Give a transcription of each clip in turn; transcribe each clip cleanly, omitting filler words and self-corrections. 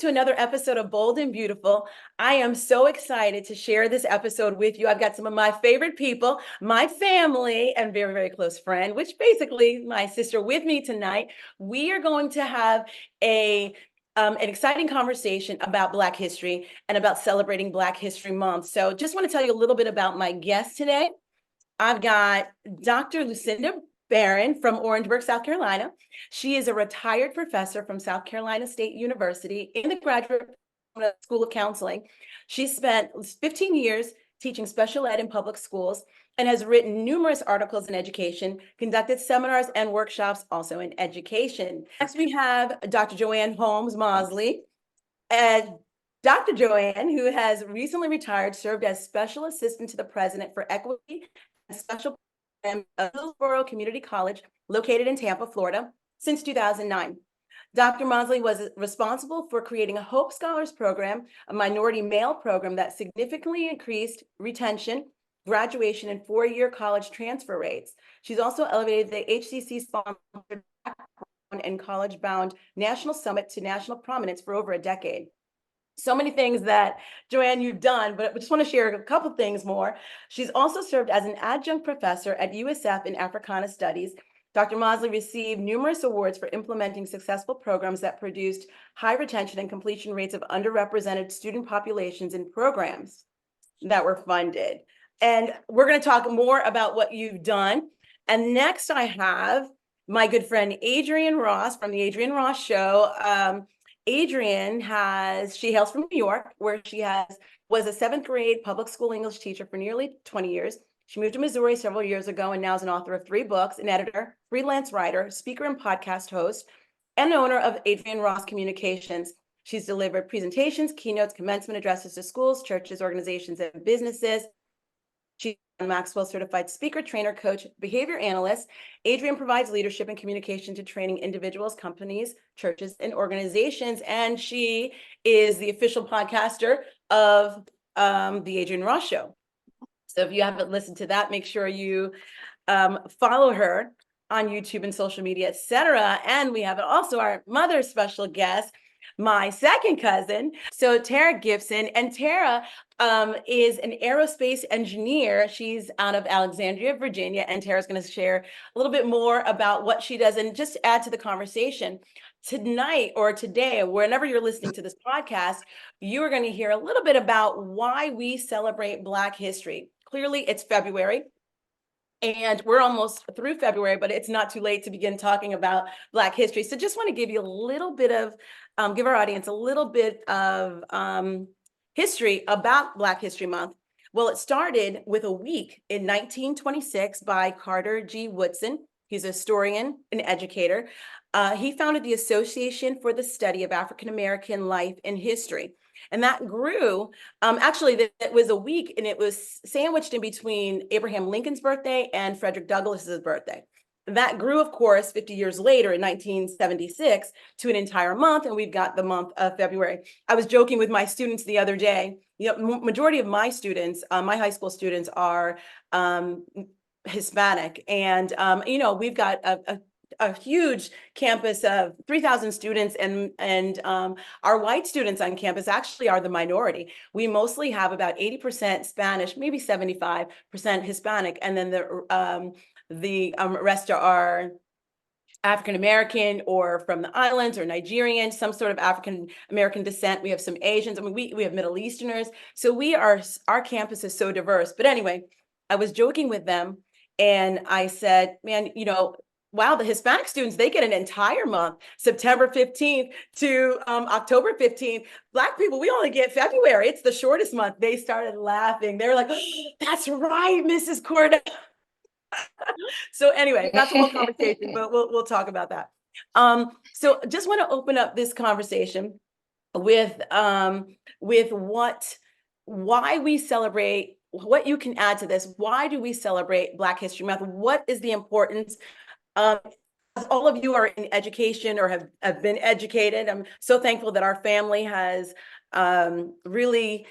to another episode of Bold and Beautiful. I am so excited to share this episode with you. I've got some of my favorite people, my family, and very, very close friend, which basically my sister with me tonight. We are going to have an exciting conversation about Black history and about celebrating Black History Month. So just want to tell you a little bit about my guest today. I've got Dr. Lucinda Barron from Orangeburg, South Carolina. She is a retired professor from South Carolina State University in the Graduate School of Counseling. She spent 15 years teaching special ed in public schools and has written numerous articles in education, conducted seminars and workshops also in education. Next, we have Dr. Joan Holmes Mosley. And Dr. Joanne, who has recently retired, served as special assistant to the president for equity and special program of Hillsborough Community College, located in Tampa, Florida, since 2009. Dr. Mosley was responsible for creating a Hope Scholars program, a minority male program that significantly increased retention, graduation, and four-year college transfer rates. She's also elevated the HCC-sponsored and college-bound National Summit to national prominence for over a decade. So many things that, Joanne, you've done, but I just want to share a couple things more. She's also served as an adjunct professor at USF in Africana Studies. Dr. Mosley received numerous awards for implementing successful programs that produced high retention and completion rates of underrepresented student populations in programs that were funded. And we're going to talk more about what you've done. And next I have my good friend, Adrienne Ross from the Adrienne Ross Show. Adrienne she hails from New York, where she was a seventh grade public school English teacher for nearly 20 years. She moved to Missouri several years ago and now is an author of 3 books, an editor, freelance writer, speaker, and podcast host, and owner of Adrienne Ross Communications. She's delivered presentations, keynotes, commencement addresses to schools, churches, organizations, and businesses. She's a Maxwell certified speaker, trainer, coach, behavior analyst. Adrienne provides leadership and communication to training individuals, companies, churches, and organizations. And she is the official podcaster of the Adrienne Ross Show. So if you haven't listened to that, make sure you follow her on YouTube and social media, etc. And we have also our mother's special guest, my second cousin, so Tara Gibson. And Tara is an aerospace engineer. She's out of Alexandria, Virginia, and Tara's going to share a little bit more about what she does. And just to add to the conversation, tonight or today, whenever you're listening to this podcast, you are going to hear a little bit about why we celebrate Black history. Clearly, it's February. And we're almost through February, but it's not too late to begin talking about Black history. So just want to give you a little bit of, give our audience a little bit of history about Black History Month. Well, it started with a week in 1926 by Carter G. Woodson. He's a historian and educator. He founded the Association for the Study of African American Life and History. And that grew, actually, that was a week, and it was sandwiched in between Abraham Lincoln's birthday and Frederick Douglass's birthday. That grew, of course, 50 years later in 1976 to an entire month, and we've got the month of February. I was joking with my students the other day. Majority of my students, my high school students, are Hispanic, and we've got a huge campus of 3,000 students, and our white students on campus actually are the minority. We mostly have about 80% Spanish, maybe 75% Hispanic, and then the rest are African American or from the islands or Nigerian, some sort of African American descent. We have some Asians. I mean, we have Middle Easterners. So our campus is so diverse. But anyway, I was joking with them, and I said, man, wow, the Hispanic students, they get an entire month, September 15th to October 15th. Black people, we only get February. It's the shortest month. They started laughing. They were like, oh, that's right, Mrs. Corda. So anyway, that's a whole conversation, but we'll talk about that. So just want to open up this conversation with why we celebrate, what you can add to this. Why do we celebrate Black History Month? What is the importance? All of you are in education or have been educated. I'm so thankful that our family has really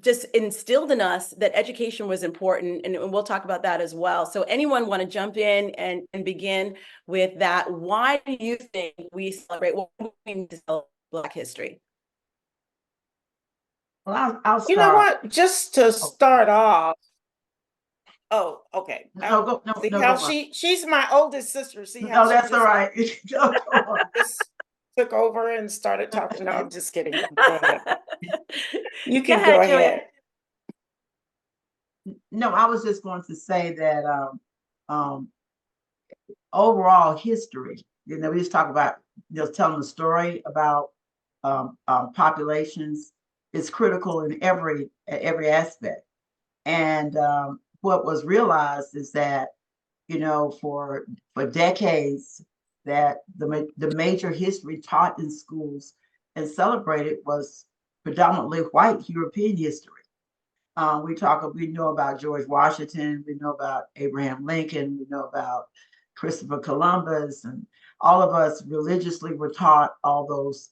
just instilled in us that education was important, and we'll talk about that as well. So anyone want to jump in and begin with that? Why do you think we celebrate, what do we mean to celebrate Black history? Well, I'll You know start. what? Just to Oh, start off, oh, okay. no, go, no, See no, how go on. she's my oldest sister. See how No, she that's all right. Go, go on. just took over and started talking. No, I'm just kidding. Go ahead. You Go can go ahead, Joanne. ahead. No, I was just going to say that um, overall history, we just talk about just telling the story about populations is critical in every aspect. And what was realized is that, for decades, that the major history taught in schools and celebrated was predominantly white European history. We know about George Washington, we know about Abraham Lincoln, we know about Christopher Columbus, and all of us religiously were taught all those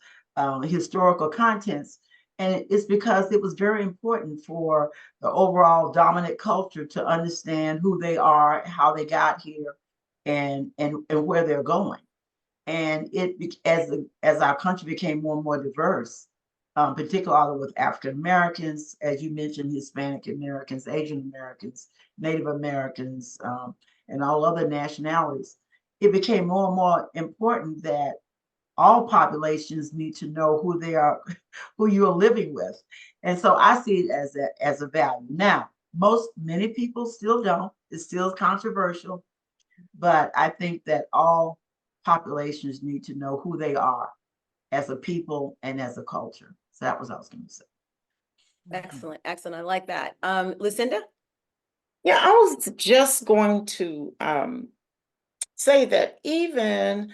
historical contents. And it's because it was very important for the overall dominant culture to understand who they are, how they got here, and where they're going. And as our country became more and more diverse, particularly with African Americans, as you mentioned, Hispanic Americans, Asian Americans, Native Americans, and all other nationalities, it became more and more important that all populations need to know who they are, who you are living with. And so I see it as a value. Now, many people still don't. It's still controversial, but I think that all populations need to know who they are as a people and as a culture. So that was what I was going to say. Excellent, excellent. I like that. Lucinda? Yeah, I was just going to say that even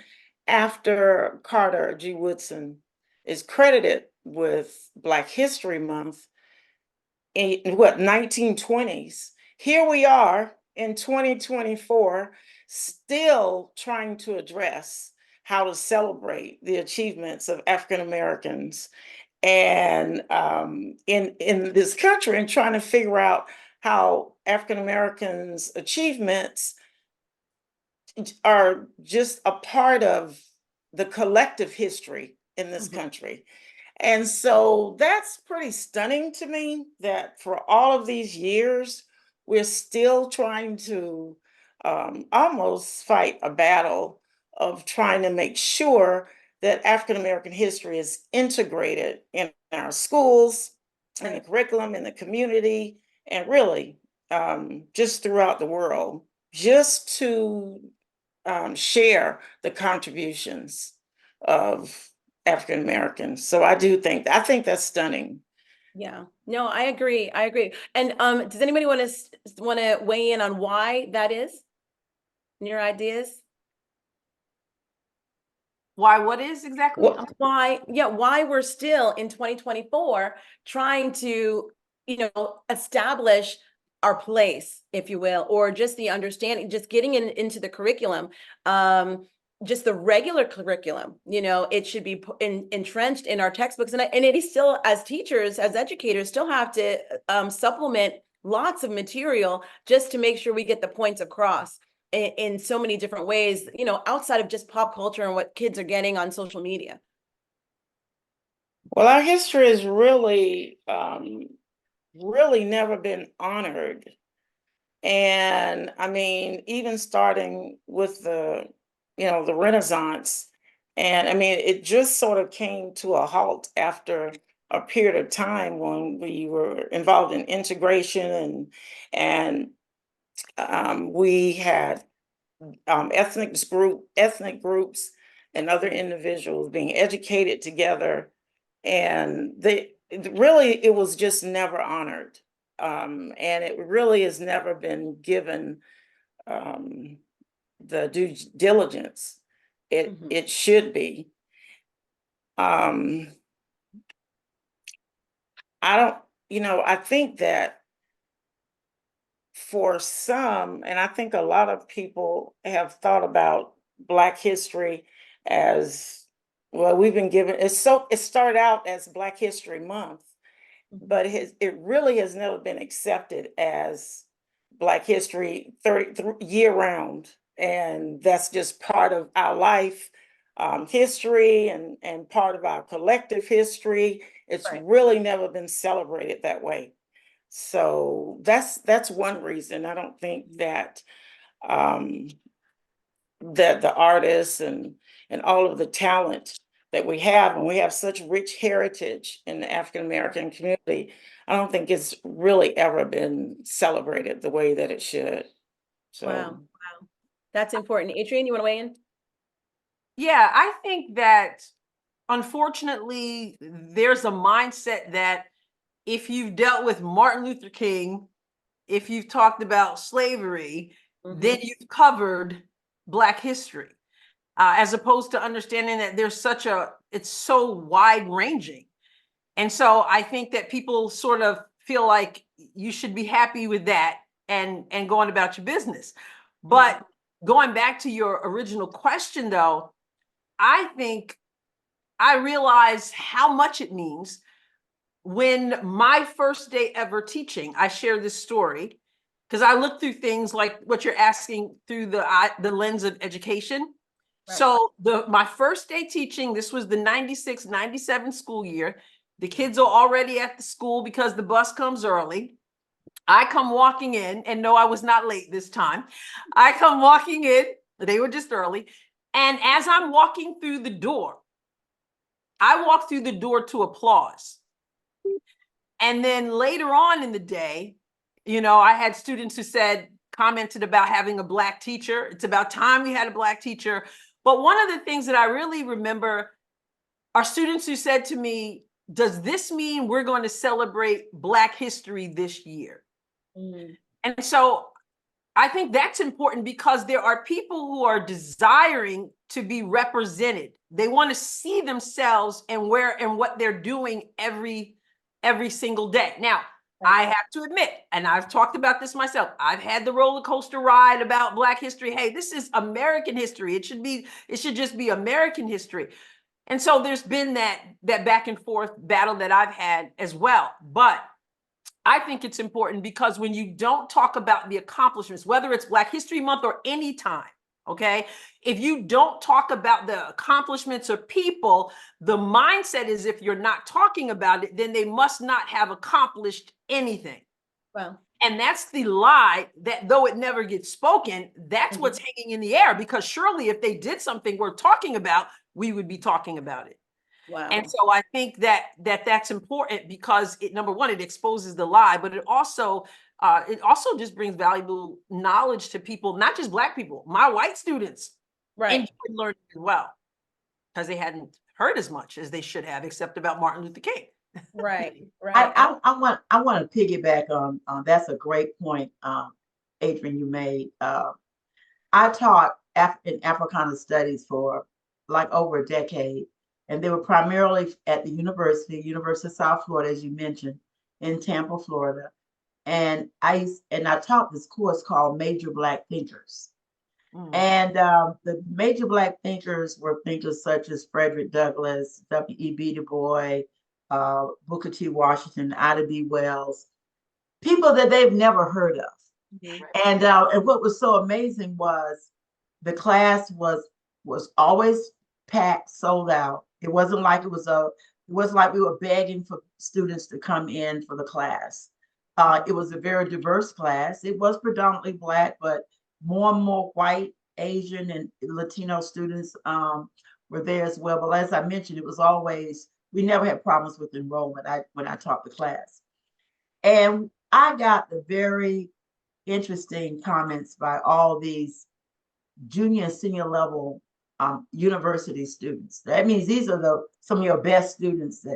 after Carter G. Woodson is credited with Black History Month in 1920s, here we are in 2024 still trying to address how to celebrate the achievements of African Americans and in this country, and trying to figure out how African Americans' achievements are just a part of the collective history in this country. And so that's pretty stunning to me that for all of these years, we're still trying to almost fight a battle of trying to make sure that African American history is integrated in our schools, in the curriculum, in the community, and really just throughout the world, just to share the contributions of African Americans. So I think that's stunning. Yeah, no, I agree. I agree. And does anybody want to weigh in on why that is? Your ideas? Why, what is exactly? Well, Why we're still in 2024 trying to, establish our place, if you will, or just the understanding, just getting into the curriculum, just the regular curriculum, it should be entrenched in our textbooks. And it is still, as teachers, as educators, still have to supplement lots of material just to make sure we get the points across in so many different ways, outside of just pop culture and what kids are getting on social media. well, our history has really, really never been honored. And I mean, even starting with the Renaissance, and I mean, it just sort of came to a halt after a period of time when we were involved in integration and we had ethnic groups and other individuals being educated together, and it was just never honored, and it really has never been given um, the due diligence it should be. Um, I don't, I think that for some, and I think a lot of people have thought about Black history as well, we've been given it started out as Black History Month, but it really has never been accepted as Black history 30 year round. And that's just part of our life. history and part of our collective history. It's Right. really never been celebrated that way. So that's one reason. I don't think that that the artists and all of the talent that we have, and we have such rich heritage in the African American community, I don't think it's really ever been celebrated the way that it should. Wow. So Wow. That's important. Adrienne, you want to weigh in? Yeah, I think that unfortunately, there's a mindset that if you've dealt with Martin Luther King, if you've talked about slavery, then you've covered Black history, as opposed to understanding that it's so wide ranging. And so I think that people sort of feel like you should be happy with that and going about your business. But going back to your original question, though, I think I realize how much it means when my first day ever teaching. I share this story because I look through things like what you're asking through the lens of education. Right. So my first day teaching, this was the 96-97 school year. The kids are already at the school because the bus comes early. I come walking in, and no, I was not late this time. I come walking in, they were just early. And as I'm walking through the door, I walk through the door to applause. And then later on in the day, I had students who commented about having a Black teacher. It's about time we had a Black teacher. But one of the things that I really remember are students who said to me, does this mean we're going to celebrate Black history this year? And so I think that's important because there are people who are desiring to be represented. They want to see themselves and what they're doing every single day. Now, I have to admit, and I've talked about this myself, I've had the roller coaster ride about Black history. Hey, this is American history. It should just be American history. And so there's been that back and forth battle that I've had as well. But I think it's important because when you don't talk about the accomplishments, whether it's Black History Month or any time, okay, if you don't talk about the accomplishments of people, the mindset is if you're not talking about it, then they must not have accomplished anything. Well, and that's the lie that though it never gets spoken, that's what's hanging in the air, because surely if they did something worth talking about, we would be talking about it. wow. And so I think that's important because number one, it exposes the lie, but it also just brings valuable knowledge to people, not just Black people. My white students enjoyed learning as well because they hadn't heard as much as they should have, except about Martin Luther King. Right. I want to piggyback on that's a great point, Adrienne, you made. I taught in Africana studies for like over a decade, and they were primarily at the University of South Florida, as you mentioned, in Tampa, Florida. And I taught this course called Major Black Thinkers. And the major Black thinkers were thinkers such as Frederick Douglass, W.E.B. Du Bois, Booker T. Washington, Ida B. Wells, people that they've never heard of. And what was so amazing was the class was always packed, sold out. It wasn't like we were begging for students to come in for the class. It was a very diverse class. It was predominantly Black, but more and more white, Asian, and Latino students were there as well. But as I mentioned, it was always, we never had problems with enrollment when I taught the class. And I got the very interesting comments by all these junior and senior level university students. That means these are some of your best students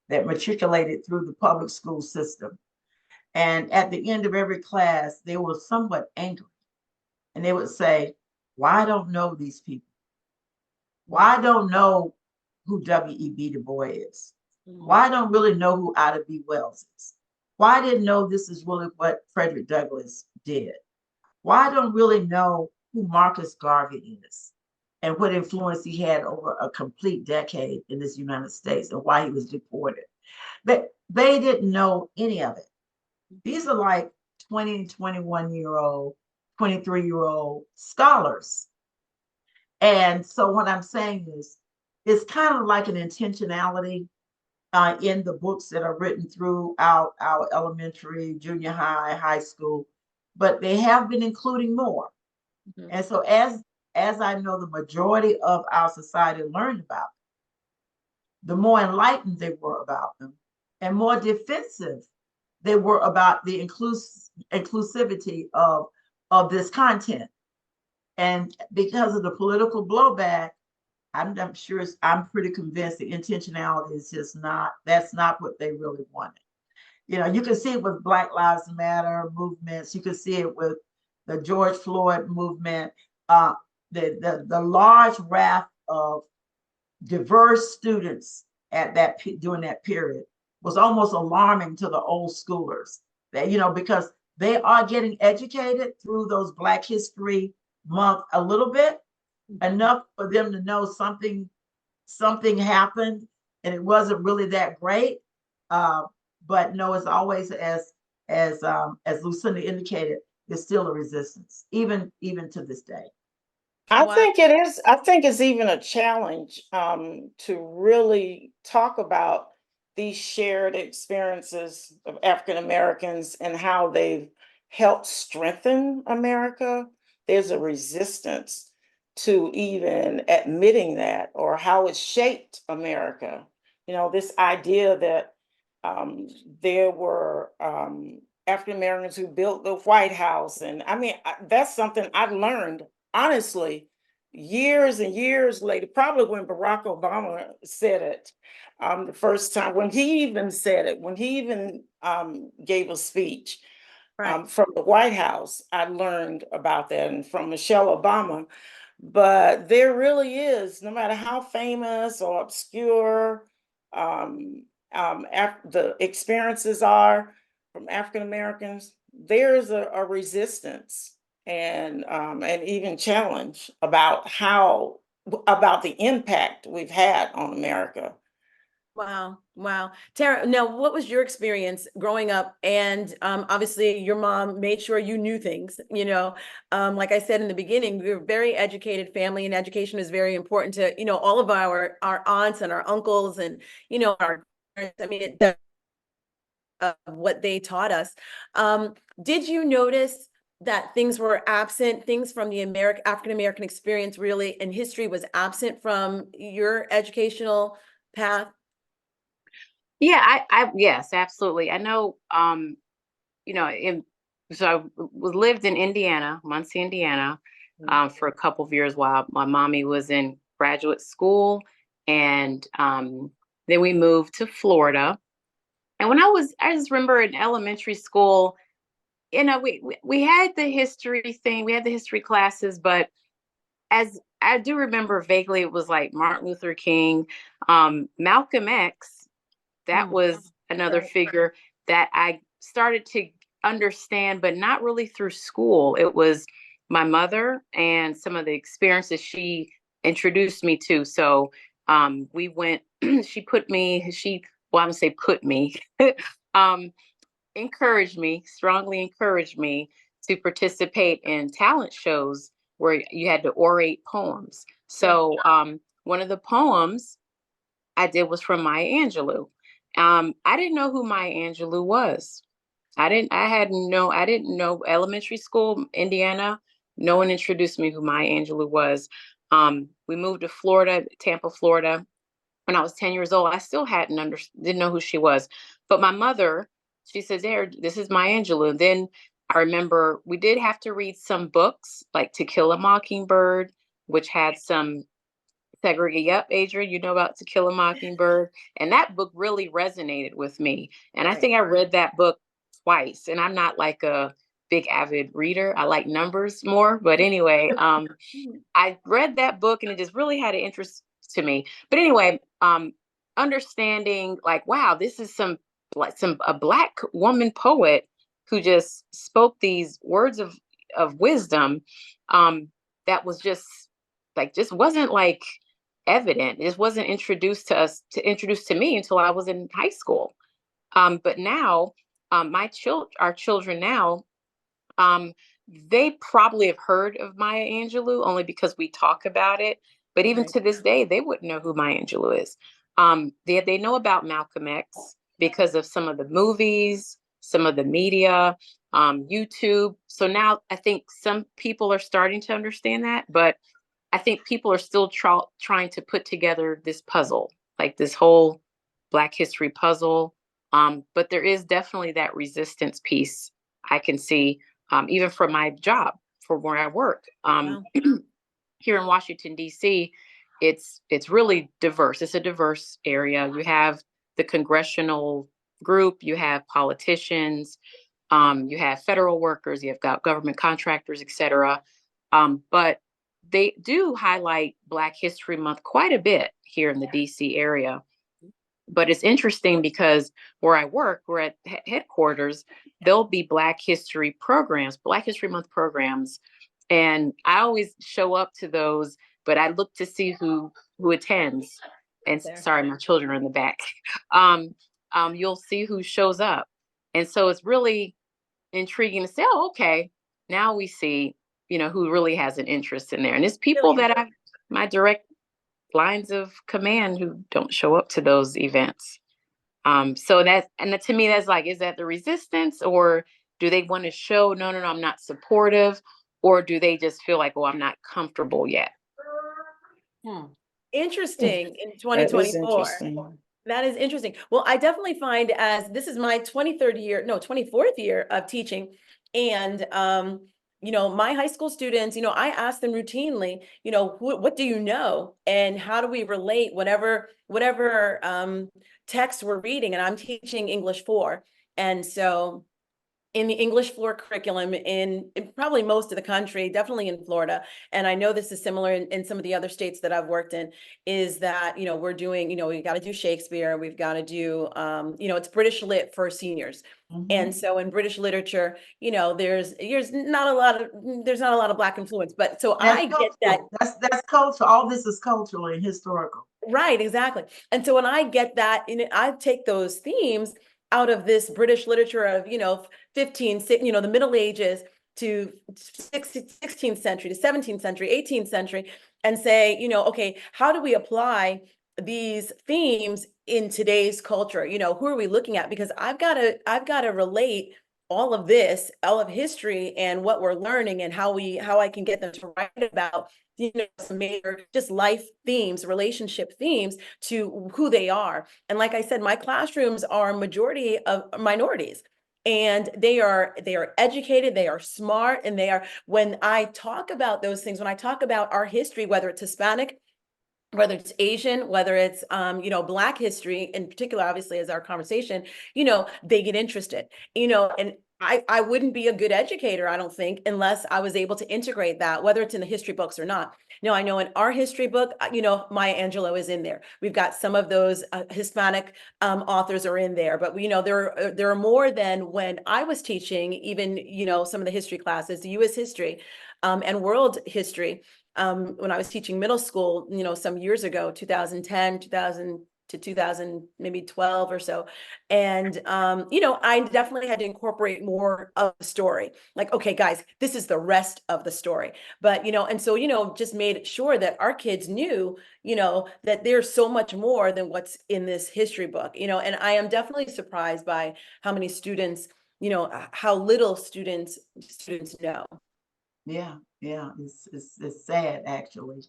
that matriculated through the public school system. And at the end of every class, they were somewhat angry. And they would say, why I don't know these people? Why I don't know who W.E.B. Du Bois is? Why I don't really know who Ida B. Wells is? Why I didn't know this is really what Frederick Douglass did? Why I don't really know who Marcus Garvey is and what influence he had over a complete decade in this United States and why he was deported? But they didn't know any of it. These are like 20, 21-year-old, 23-year-old scholars. And so what I'm saying is it's kind of like an intentionality in the books that are written throughout our elementary, junior high, high school, but they have been including more. Mhm. And so as I know the majority of our society learned about them, the more enlightened they were about them and more defensive they were about the inclusivity of this content. And because of the political blowback, I'm sure I'm pretty convinced the intentionality is just not, that's not what they really wanted. You know, you can see it with Black Lives Matter movements. You can see it with the George Floyd movement. Uh, the large raft of diverse students at that during that period was almost alarming to the old schoolers. That, you know, because they are getting educated through those Black History Month a little bit, enough for them to know something happened and it wasn't really that great. Uh, but no, it's always as Lucinda indicated, there's still a resistance, even to this day. I Wow. think it is. I think it's even a challenge to really talk about these shared experiences of African Americans and how they've helped strengthen America. There's a resistance to even admitting that or how it shaped America. You know, this idea that um, there were African Americans who built the White House. And I mean, that's something I learned honestly years and years later, probably when Barack Obama said it the first time, when he even said it, when he even gave a speech Right. from the White House, I learned about that, and from Michelle Obama. But there really is, no matter how famous or obscure the experiences are from African Americans, there's a resistance and even challenge about the impact we've had on America. Wow. Wow. Tara, now what was your experience growing up? And obviously your mom made sure you knew things, you know. Like I said in the beginning, we're a very educated family and education is very important to, you know, all of our aunts and our uncles and, you know, our parents. I mean, what they taught us. Did you notice that things were absent, things from the African American experience really and history was absent from your educational path? Yeah, yes, absolutely. I know, you know, so I lived in Indiana, Muncie, Indiana, for a couple of years while my mommy was in graduate school. And then we moved to Florida. And I just remember in elementary school, you know, we had the history thing, we had the history classes, but as I do remember vaguely, it was like Martin Luther King, Malcolm X. That was another Right. figure that I started to understand, but not really through school. It was my mother and some of the experiences she introduced me to. So we went, well, I'm gonna say put me, um, strongly encouraged me to participate in talent shows where you had to orate poems. So one of the poems I did was from Maya Angelou. I didn't know who Maya Angelou was. I didn't know elementary school, Indiana. No one introduced me who Maya Angelou was. We moved to Florida, Tampa, Florida. When I was 10 years old, I still didn't know who she was. But my mother, she says, there, this is Maya Angelou. And then I remember we did have to read some books like To Kill a Mockingbird, which had some segregate. Yep, Adrienne, you know about To Kill a Mockingbird. And that book really resonated with me. And I Right. think I read that book twice. And I'm not like a big avid reader. I like numbers more. But anyway, I read that book and it just really had an interest to me. But anyway, understanding like, wow, this is a Black woman poet who just spoke these words of wisdom that was just wasn't like evident. It wasn't introduced to me until I was in high school. But now, our children now, um, they probably have heard of Maya Angelou only because we talk about it. But even Right. to this day, they wouldn't know who Maya Angelou is. They know about Malcolm X because of some of the movies, some of the media, YouTube. So now I think some people are starting to understand that, but I think people are still trying to put together this puzzle, like this whole Black history puzzle. But there is definitely that resistance piece I can see, even from my job, for where I work. Wow. Here in Washington, D.C., it's really diverse. It's a diverse area. You have the congressional group, you have politicians, you have federal workers, you have got government contractors, et cetera. But they do highlight Black History Month quite a bit here in the DC area. But it's interesting because where I work, we're at headquarters, there'll be Black History programs, Black History Month programs. And I always show up to those, but I look to see who attends. And There. sorry, my children are in the back. You'll see who shows up. And so it's really intriguing to say, oh, okay, now we see, who really has an interest in there. And it's people Really that my direct lines of command who don't show up to those events. So to me, that's like, is that the resistance, or do they want to show, no, I'm not supportive, or do they just feel like, oh, I'm not comfortable yet? Interesting in That is 2024. interesting. That is interesting. Well, I definitely find, as this is my 24th year of teaching. And, my high school students, I ask them routinely, what do you know? And how do we relate whatever text we're reading? And I'm teaching English 4. And so in the English 4 curriculum in probably most of the country, definitely in Florida, and I know this is similar in some of the other states that I've worked in, is that, we're doing, we got to do Shakespeare, we've got to do, it's British Lit for seniors. And so in British literature, there's not a lot of Black influence, but so That's I get that. That's culture. All this is cultural and historical. Right, exactly. And so when I get that, I take those themes out of this British literature of, 15, the Middle Ages to 16th century to 17th century, 18th century, and say, okay, how do we apply these themes in today's culture? Who are we looking at? Because I've got to relate all of this, all of history and what we're learning, and how I can get them to write about, some major just life themes, relationship themes to who they are. And like I said, my classrooms are a majority of minorities. And they are educated, they are smart, and when I talk about those things, when I talk about our history, whether it's Hispanic, whether it's Asian, whether it's, Black history in particular, obviously, as our conversation, they get interested, and I wouldn't be a good educator, I don't think, unless I was able to integrate that, whether it's in the history books or not. Now, I know in our history book, Maya Angelou is in there. We've got some of those Hispanic authors are in there, but there are more than when I was teaching, even, some of the history classes, the U.S. history and world history. When I was teaching middle school, some years ago, 2010, 2000 to 2000, maybe 12 or so. And, I definitely had to incorporate more of the story. Like, okay, guys, this is the rest of the story. But, and so, just made sure that our kids knew, that there's so much more than what's in this history book, and I am definitely surprised by how many students, how little students know. Yeah, it's sad actually.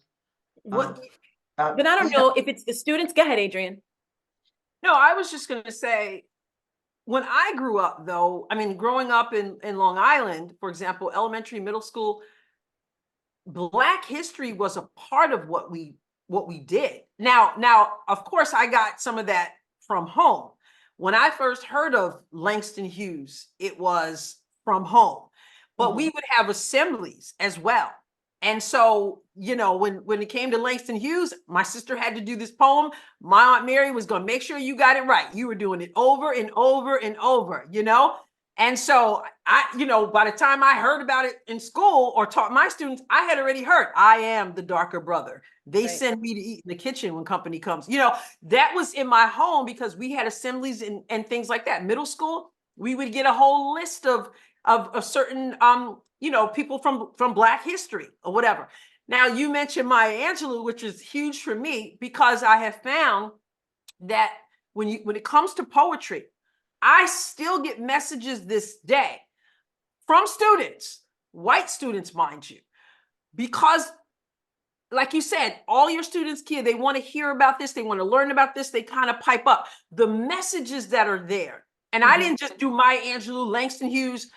What, Uh, but I don't know if it's the students. Go ahead, Adrienne. No, I was just going to say, when I grew up, though, I mean, growing up in Long Island, for example, elementary, middle school, Black history was a part of what we did. Now, of course, I got some of that from home. When I first heard of Langston Hughes, it was from home, but we would have assemblies as well. And so, when it came to Langston Hughes, my sister had to do this poem. My Aunt Mary was going to make sure you got it right. You were doing it over and over and over, And so by the time I heard about it in school or taught my students, I had already heard, I am the darker brother. They send me to eat in the kitchen when company comes. That was in my home because we had assemblies and things like that. Middle school, we would get a whole list of certain, people from Black history or whatever. Now, you mentioned Maya Angelou, which is huge for me because I have found that when it comes to poetry, I still get messages this day from students, white students, mind you, because like you said, all your students, kid, they want to hear about this, they want to learn about this, they kind of pipe up the messages that are there. And I didn't just do Maya Angelou, Langston Hughes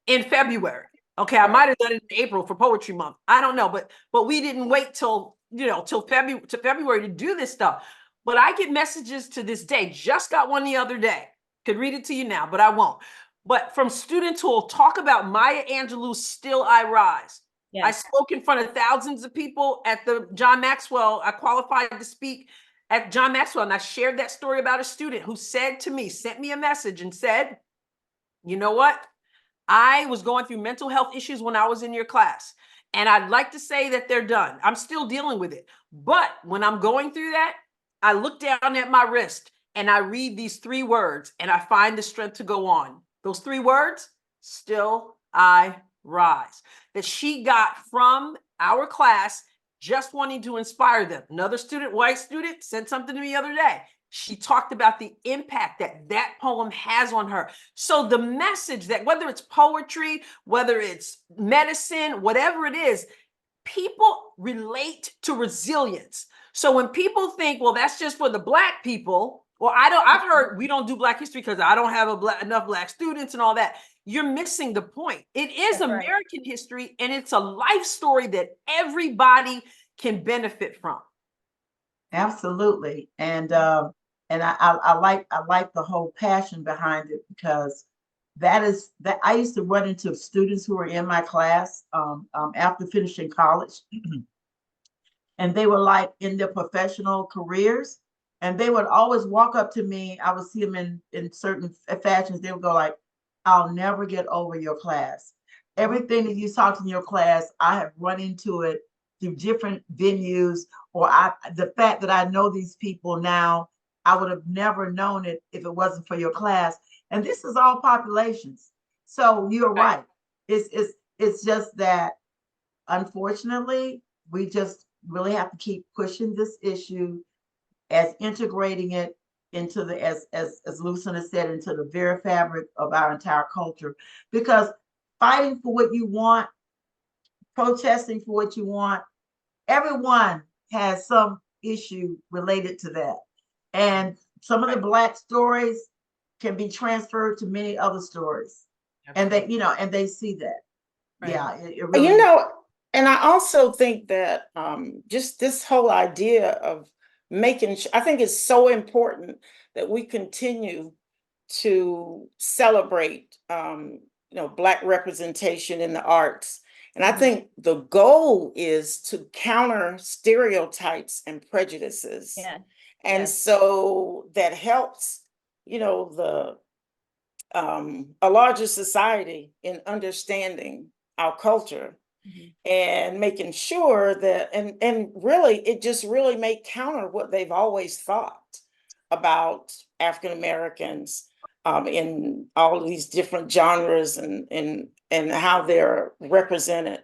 in February. Okay, I might have done it in April for Poetry Month. I don't know, but we didn't wait till February to do this stuff. But I get messages to this day. Just got one the other day. Could read it to you now, but I won't. But from students who will talk about Maya Angelou's "Still I Rise." I spoke in front of thousands of people at the John Maxwell. I qualified to speak at John Maxwell, and I shared that story about a student who said to me, sent me a message and said, "You know what? I was going through mental health issues when I was in your class, and I'd like to say that they're done. I'm still dealing with it. But when I'm going through that, I look down at my wrist and I read these 3 words and I find the strength to go on. Those 3 words, still I rise." That she got from our class just wanting to inspire them. Another student, white student, said something to me the other day. She talked about the impact that that poem has on her. So the message that whether it's poetry, whether it's medicine, whatever it is, people relate to resilience. So when people think, well, that's just for the Black people, or I've heard we don't do Black history because I don't have enough Black students and all that. You're missing the point. It is American history, and it's a life story that everybody can benefit from. Absolutely. And I like the whole passion behind it, because that I used to run into students who were in my class after finishing college, and they were like in their professional careers, and they would always walk up to me. I would see them in certain fashions. They would go like, "I'll never get over your class. Everything that you taught in your class, I have run into it through different venues, or the fact that I know these people now, I would have never known it if it wasn't for your class." And this is all populations. So you're right. It's just that, unfortunately, we just really have to keep pushing this issue, as integrating it into the, as Lucinda said, into the very fabric of our entire culture. Because fighting for what you want, protesting for what you want, everyone has some issue related to that. And some of the Black stories can be transferred to many other stories. Absolutely. And they see that. Right. Yeah, it really, and I also think that just this whole idea of I think it's so important that we continue to celebrate Black representation in the arts. And I think the goal is to counter stereotypes and prejudices. Yeah. And so that helps, a larger society in understanding our culture. And making sure that, and really, it just really may counter what they've always thought about African Americans in all of these different genres and how they're represented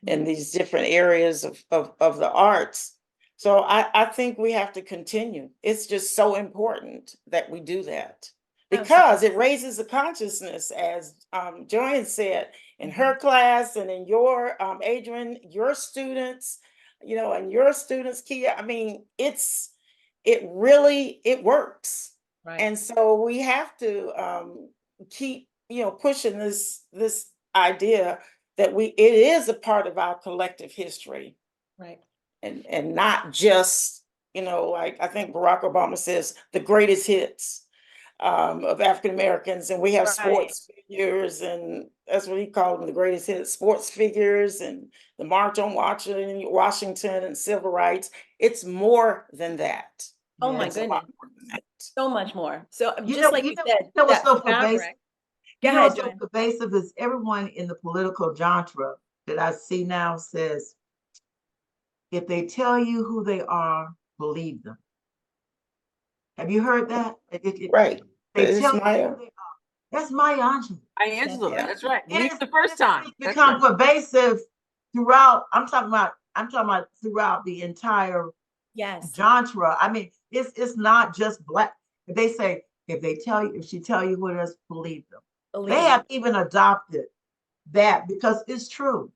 in these different areas of the arts. So I think we have to continue. It's just so important that we do that, because it raises the consciousness, as Joanne said, in her class and in your Adrienne, your students, and your students, Kia. I mean, it really works. Right. And so we have to keep pushing this idea that it is a part of our collective history. Right. And not just, like I think Barack Obama says, the greatest hits of African Americans, and we have sports figures, and that's what he called them, the greatest hits, sports figures, and the March on Washington and civil rights. It's more than that. Oh my goodness, so much more. So just like you said, what's so pervasive? What's so pervasive is everyone in the political genre that I see now says, if they tell you who they are, believe them. Have you heard that? Right. They tell you who they are. That's Maya Angelou. That's right. It's the first time. It's become pervasive throughout. I'm talking about I'm talking about throughout the entire Yes. genre. I mean, it's not just Black. They say if she tell you who it is, believe them. Believe They it. have even adopted that because it's true.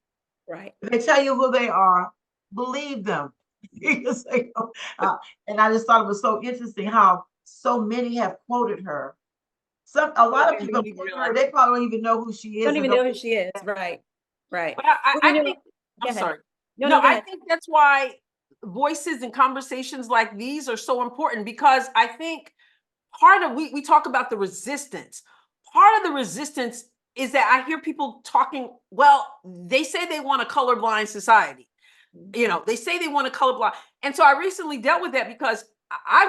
Right. If they tell you who they are, believe them. You say, and I just thought it was so interesting how so many have quoted her. A lot of I people really quote her. realize. They probably don't even know who she is. Don't And even know who she is. Right. Right. But Well, I think, go I'm ahead. sorry. No, No, no, go I ahead. think that's why voices and conversations like these are so important, because I think part of, we talk about the resistance. Part of the resistance is that I hear people talking, well, they say they want a colorblind society. You know, they say they want a colorblind. And so I recently dealt with that because I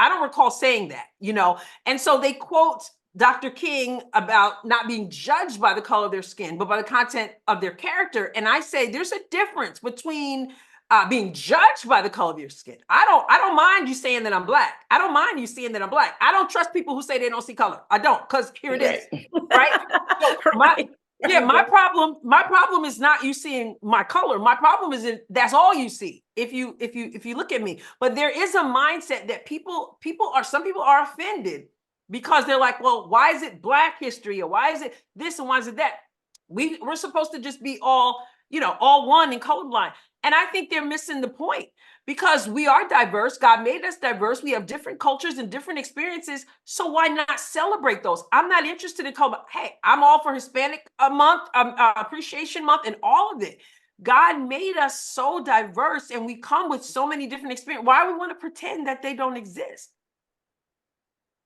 don't recall saying that, you know. And so they quote Dr. King about not being judged by the color of their skin, but by the content of their character. And I say there's a difference between being judged by the color of your skin. I don't mind you saying that I'm Black. I don't mind you saying that I'm Black. I don't trust people who say they don't see color. I don't, because here it is, right? So Right. yeah, my problem is not you seeing my color. My problem is that that's all you see if you look at me. But there is a mindset that some people are offended because they're like, well, why is it Black history, or why is it this and why is it that? We're supposed to just be all, you know, all one and colorblind. And I think they're missing the point, because we are diverse. God made us diverse. We have different cultures and different experiences. So why not celebrate those? I'm not interested in color. Hey, I'm all for Hispanic month, appreciation month, and all of it. God made us so diverse, and we come with so many different experiences. Why do we want to pretend that they don't exist?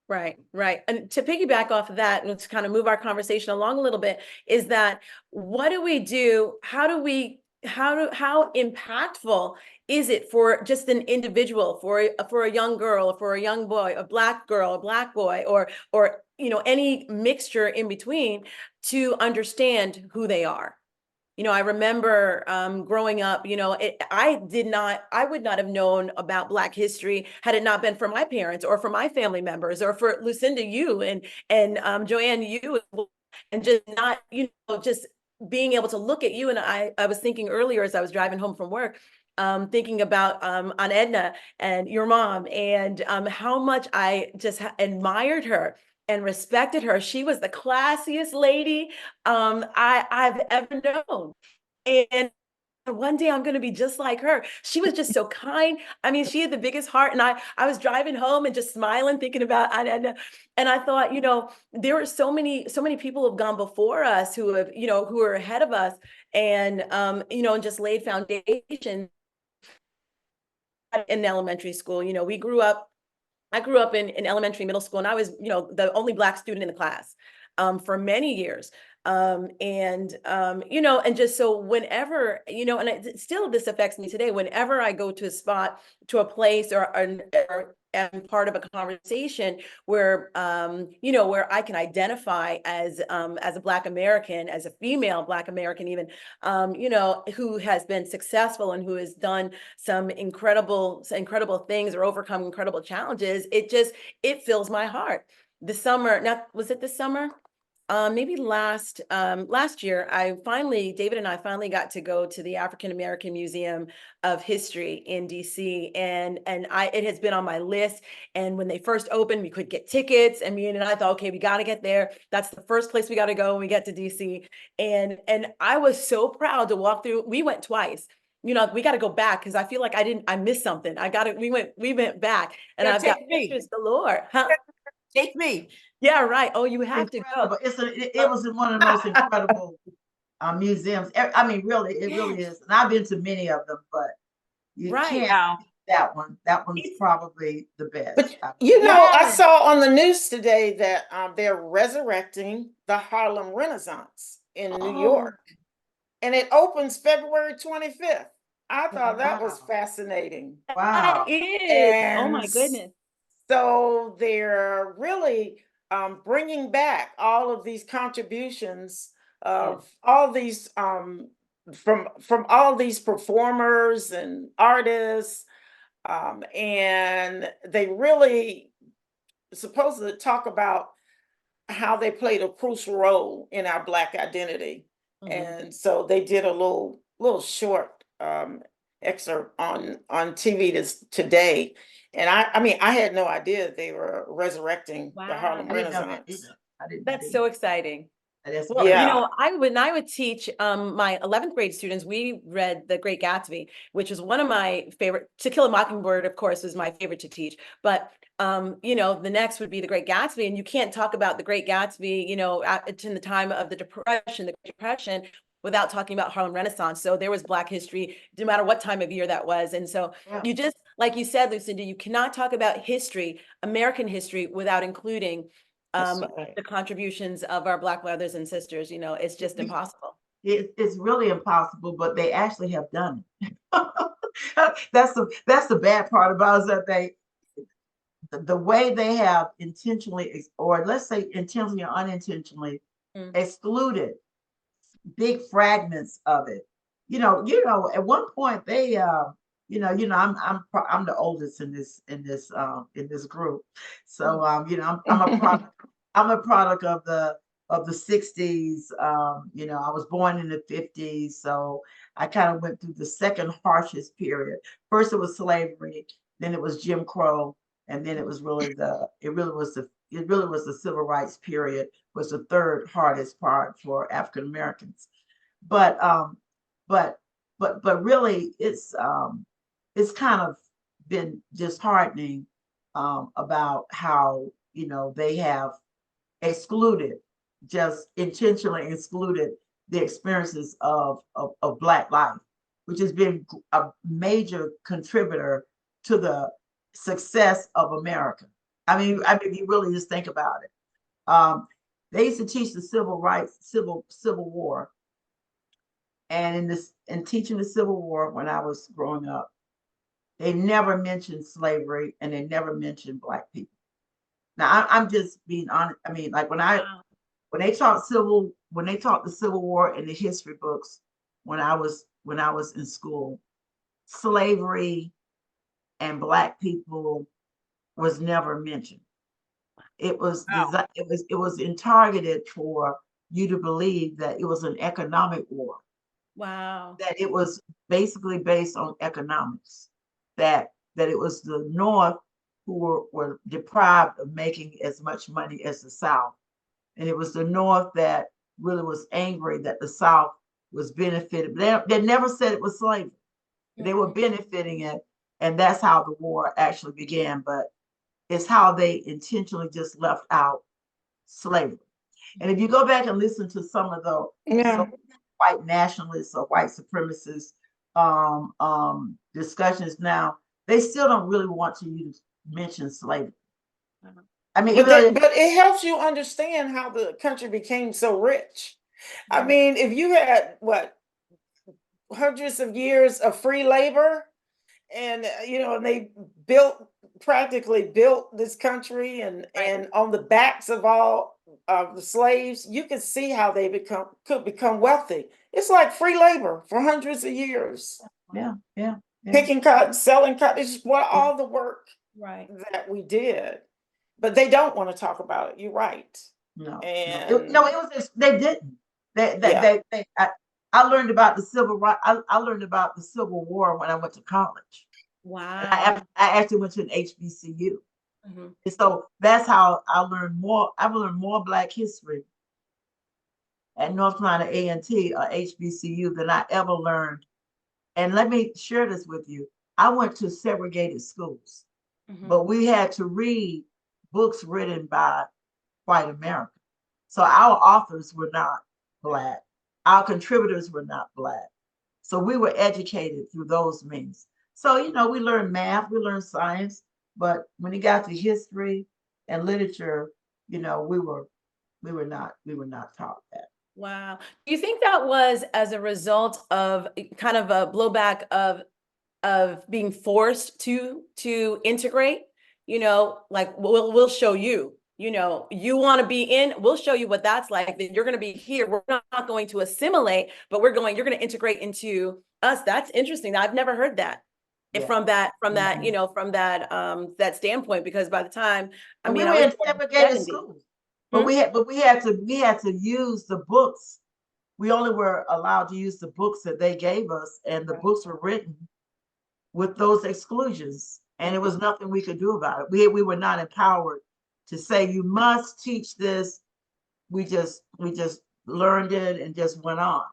Right, right. And to piggyback off of that, and to kind of move our conversation along a little bit, is that what do we do? How impactful is it for just an individual, for a young girl, for a young boy, a Black girl, a Black boy, or you know, any mixture in between, to understand who they are? You know, I remember growing up, you know, I would not have known about Black history had it not been for my parents or for my family members or for Lucinda, you and Joanne, you, and just not, you know, just being able to look at you. And I was thinking earlier as I was driving home from work, thinking about Aunt Edna and your mom, and how much I just admired her and respected her. She was the classiest lady I've ever known. And one day I'm going to be just like her. She was just so kind. I mean, she had the biggest heart. And I was driving home and just smiling, thinking about, and I thought, you know, there are so many people who have gone before us, who have, you know, who are ahead of us, and, you know, and just laid foundation in elementary school. You know, I grew up in elementary, middle school, and I was, you know, the only Black student in the class for many years. You know, and just so whenever, you know, and still this affects me today, whenever I go to a spot, to a place, or am part of a conversation where, you know, where I can identify as a Black American, as a female Black American, even, you know, who has been successful and who has done some incredible things or overcome incredible challenges, it fills my heart. The summer, now, was it this summer? Maybe last year, David and I finally got to go to the African American Museum of History in DC, and it has been on my list. And when they first opened, we could get tickets, and me and I thought, okay, we got to get there. That's the first place we got to go when we get to DC. And I was so proud to walk through. We went twice. You know, we got to go back because I feel like I missed something. We went back, and Yeah, I've got take me. pictures galore. Huh? Take me. Yeah, right. Oh, you have to Incredible. go. It was one of the most incredible museums. I mean, really, it really Yes. is. And I've been to many of them, but you Right. can't Wow. beat that one. That one's It's- probably the best. But you know, I Yes. saw on the news today that they're resurrecting the Harlem Renaissance in New Oh, York, and it opens February 25th. I thought that was Wow. fascinating. that Wow. is. Oh And my goodness. so they're really bringing back all of these contributions Yes. of all these from all these performers and artists, and they really supposedly talk about how they played a crucial role in our Black identity. Mhm. And so they did a little short excerpt on TV today, and I mean, I had no idea they were resurrecting the Harlem Wow. I didn't know that Renaissance. either. I didn't. That's so exciting. That's Well, great. Yeah. when I would teach my 11th grade students, we read The Great Gatsby, which is one of my favorite. To Kill a Mockingbird, of course, is my favorite to teach. But the next would be The Great Gatsby, and you can't talk about The Great Gatsby, in the time of the Great Depression, without talking about Harlem Renaissance. So there was Black history, no matter what time of year that was. And so Yeah. you just, like you said, Lucinda, you cannot talk about history, American history, without including That's right. the contributions of our Black brothers and sisters. It's just impossible. It's really impossible, but they actually have done it. That's the bad part about it, is that the way they have intentionally, or let's say intentionally or unintentionally, excluded big fragments of it. At one point they I'm the oldest in this group. So I'm a product of the 60s. I was born in the 50s, so I kind of went through the second harshest period. First it was slavery, then it was Jim Crow, and then it really was the civil rights period, was the third hardest part for African Americans. But really it's kind of been disheartening about how they have just intentionally excluded the experiences of Black life, which has been a major contributor to the success of America. I mean, you really just think about it. They used to teach the Civil War, and in teaching the Civil War when I was growing up, they never mentioned slavery and they never mentioned Black people. Now I'm just being honest. I mean, like when they taught the Civil War in the history books when I was in school, slavery and Black people was never mentioned. It was targeted for you to believe that it was an economic war. Wow. That it was basically based on economics. That it was the North who were deprived of making as much money as the South. And it was the North that really was angry that the South was benefited. They never said it was slavery. They were benefiting it. And that's how the war actually began. But it's how they intentionally just left out slavery. And if you go back and listen to some of the white nationalists or white supremacists discussions now, they still don't really want to mention slavery. I mean, but it helps you understand how the country became so rich. I mean, if you had hundreds of years of free labor, and and they practically built this country, and on the backs of all of the slaves, you could see how they could become wealthy. It's like free labor for hundreds of years. Yeah. Picking cotton, selling cotton. It's what all the work that we did. But they don't want to talk about it. You're right. No. And it was just, they didn't. I learned about the civil right. I learned about the Civil War when I went to college. Wow. And I actually went to an HBCU. And so that's how I learned more. I've learned more Black history at North Carolina A&T or HBCU than I ever learned. And let me share this with you. I went to segregated schools, but we had to read books written by white America. So our authors were not Black. Our contributors were not Black. So we were educated through those means. So, we learned math, we learned science, but when it got to history and literature, we were not taught that. Wow. Do you think that was as a result of kind of a blowback of being forced to integrate? Like we'll show you. You want to be in, we'll show you what that's like. Then you're going to be here. We're not going to assimilate, but you're going to integrate into us. That's interesting. I've never heard that. Yeah. From that standpoint, because by the time we were in segregated schools, but we had to use the books we only were allowed to use the books that they gave us, and the books were written with those exclusions, and it was nothing we could do about it. We were not empowered to say you must teach this. We just learned it and just went on.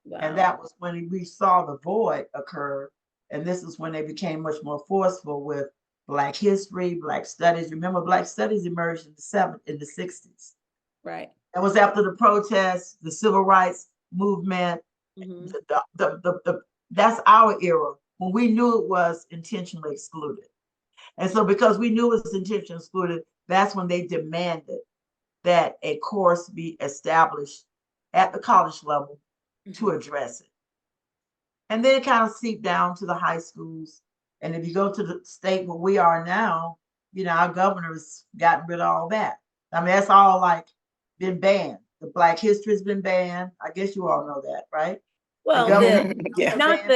Wow. And that was when we saw the void occur. And this is when they became much more forceful with Black history, Black studies. Remember, Black studies emerged in the 60s. Right. That was after the protests, the civil rights movement. Mhm. That's our era when we knew it was intentionally excluded. And so because we knew it was intentionally excluded, that's when they demanded that a course be established at the college level to address it. And then it kind of seeped down to the high schools. And if you go to the state where we are now, you know, our governor's gotten rid of all that. I mean, that's all like been banned. The Black history has been banned. I guess you all know that, right? Well, Yeah. not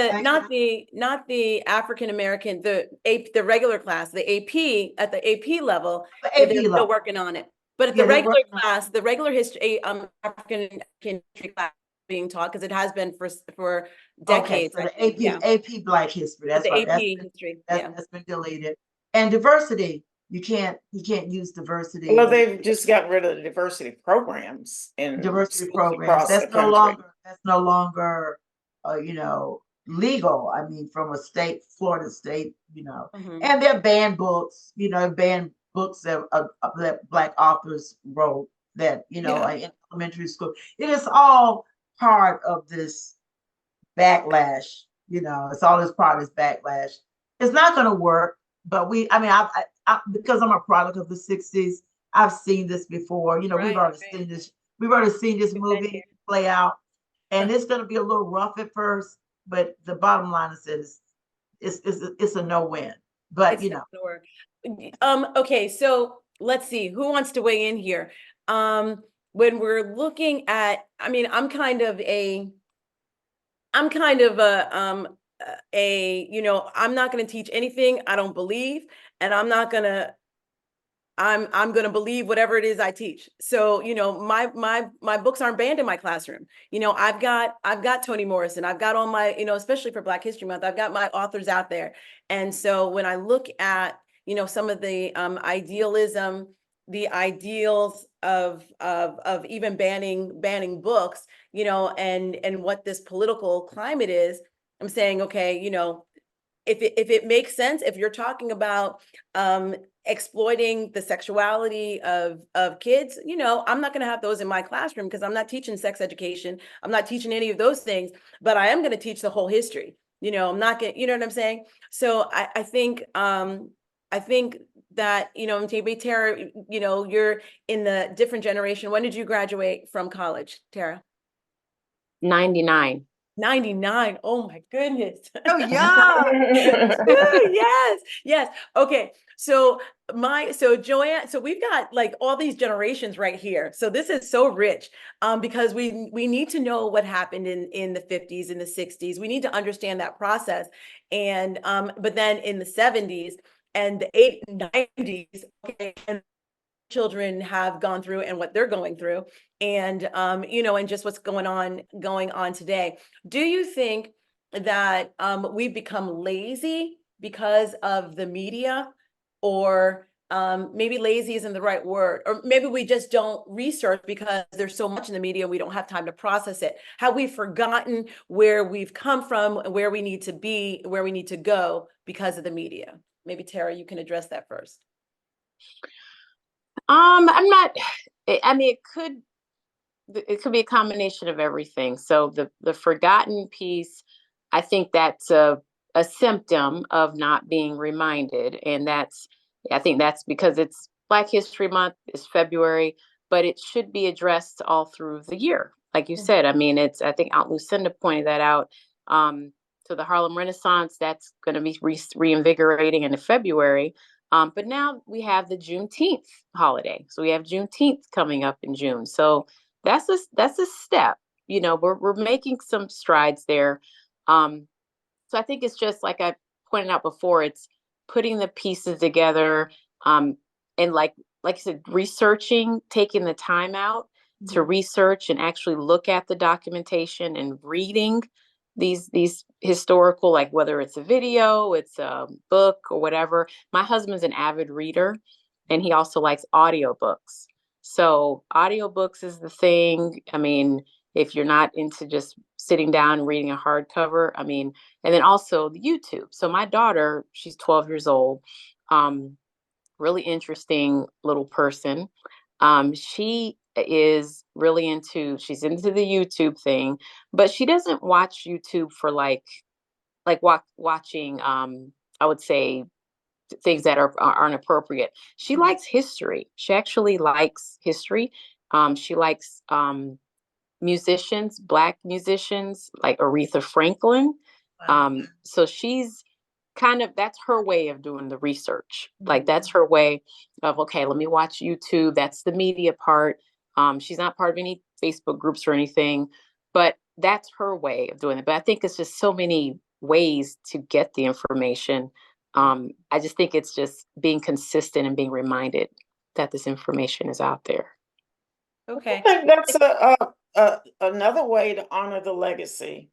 the African American, the regular class, the AP at the AP level, The they're AP still level. working on it. But at Yeah, the they're regular working on it. class, the regular history, African history class being taught, because it has been for Okay, decades. so I the think, yeah. AP Black history. That's The right. AP history, yeah. That's been deleted. And diversity, you can't use diversity. Well, they've just gotten rid of the diversity programs in Diversity schools programs. across the That's no country. longer, you know, legal. I mean, from a state, Florida state, you know, Mhm. and they're banned books, you know, banned books that Black authors wrote that, you know, Yeah. in elementary school. It is all part of this backlash. You know, it's all this part of this backlash. It's not going to work, but because I'm a product of the 60s, I've seen this before. You know, we've Right, already right. seen this. We've already seen this We've been movie here. play out, and it's going to be a little rough at first, but the bottom line is it's a no-win. But It's you not know, gonna work. Okay, so let's see who wants to weigh in here. When we're looking at, I mean, I'm kind of you know, I'm not going to teach anything I don't believe, and I'm going to believe whatever it is I teach. So, you know, my books aren't banned in my classroom. You know, I've got Toni Morrison. I've got all my, you know, especially for Black History Month, I've got my authors out there. And so when I look at, you know, some of the idealism, the ideals of even banning books, you know, and what this political climate is, I'm saying, okay, you know, if it makes sense, if you're talking about exploiting the sexuality of kids, you know, I'm not going to have those in my classroom because I'm not teaching sex education. I'm not teaching any of those things, but I am going to teach the whole history. You know, I'm not going to, you know what I'm saying? So I think that, you know, maybe Tara, you know, you're in the different generation. When did you graduate from college, Tara? 99. 99. Oh my goodness. Oh, yeah. Yes, yes. Okay. So Joanne, so we've got like all these generations right here. So this is so rich because we need to know what happened in the 50s and the 60s. We need to understand that process. And but then in the 70s and the 80s and 90s, okay, and children have gone through and what they're going through, and you know, and just what's going on today. Do you think that we've become lazy because of the media, or maybe lazy isn't the right word, or maybe we just don't research because there's so much in the media, we don't have time to process it? Have we forgotten where we've come from, where we need to be, where we need to go because of the media? Maybe Tara, you can address that first. I'm not. I mean, it could be a combination of everything. So the forgotten piece, I think that's a symptom of not being reminded, and I think that's because it's Black History Month, it's February, but it should be addressed all through the year. Like you said, I mean, I think Aunt Lucinda pointed that out. So the Harlem Renaissance, that's going to be reinvigorating in February. But now we have the Juneteenth holiday. So we have Juneteenth coming up in June. So that's a step. You know, we're making some strides there. So I think it's just like I pointed out before, it's putting the pieces together, and like you said, researching, taking the time out. to research and actually look at the documentation and reading these historical, like whether it's a video, it's a book or whatever. My husband's an avid reader and he also likes audiobooks. So audiobooks is the thing. I mean, if you're not into just sitting down and reading a hardcover, I mean, and then also the YouTube. So my daughter, she's 12 years old, really interesting little person. She is really she's into the YouTube thing, but she doesn't watch YouTube for watching, I would say things that aren't appropriate. She likes history. She actually likes history. She likes musicians, Black musicians like Aretha Franklin. Wow. So she's that's her way of doing the research. Like that's her way of, okay, let me watch YouTube. That's the media part. She's not part of any Facebook groups or anything, but that's her way of doing it. But I think it's just so many ways to get the information. I just think it's just being consistent and being reminded that this information is out there. Okay. I think that's another way to honor the legacy.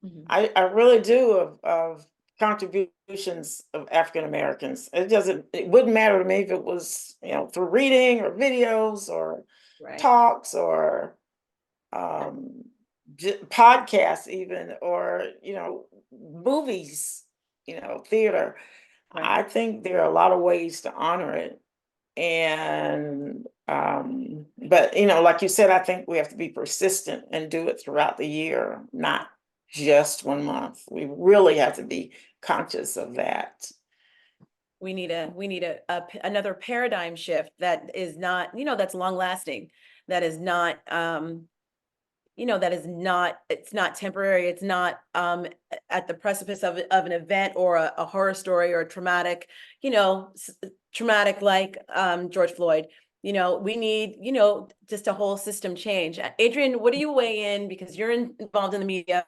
Mhm. I really do of contributions of African Americans. It wouldn't matter to me if it was, through reading or videos or Right. talks or podcasts even, or, movies, theater. Right. I think there are a lot of ways to honor it. And but like you said, I think we have to be persistent and do it throughout the year, not just 1 month. We really have to be conscious of that. We need another paradigm shift that is not, that's long lasting, that is not, it's not temporary. It's not at the precipice of an event or a horror story or a traumatic, traumatic like George Floyd. We need, just a whole system change. Adrienne, what do you weigh in, because you're involved in the media,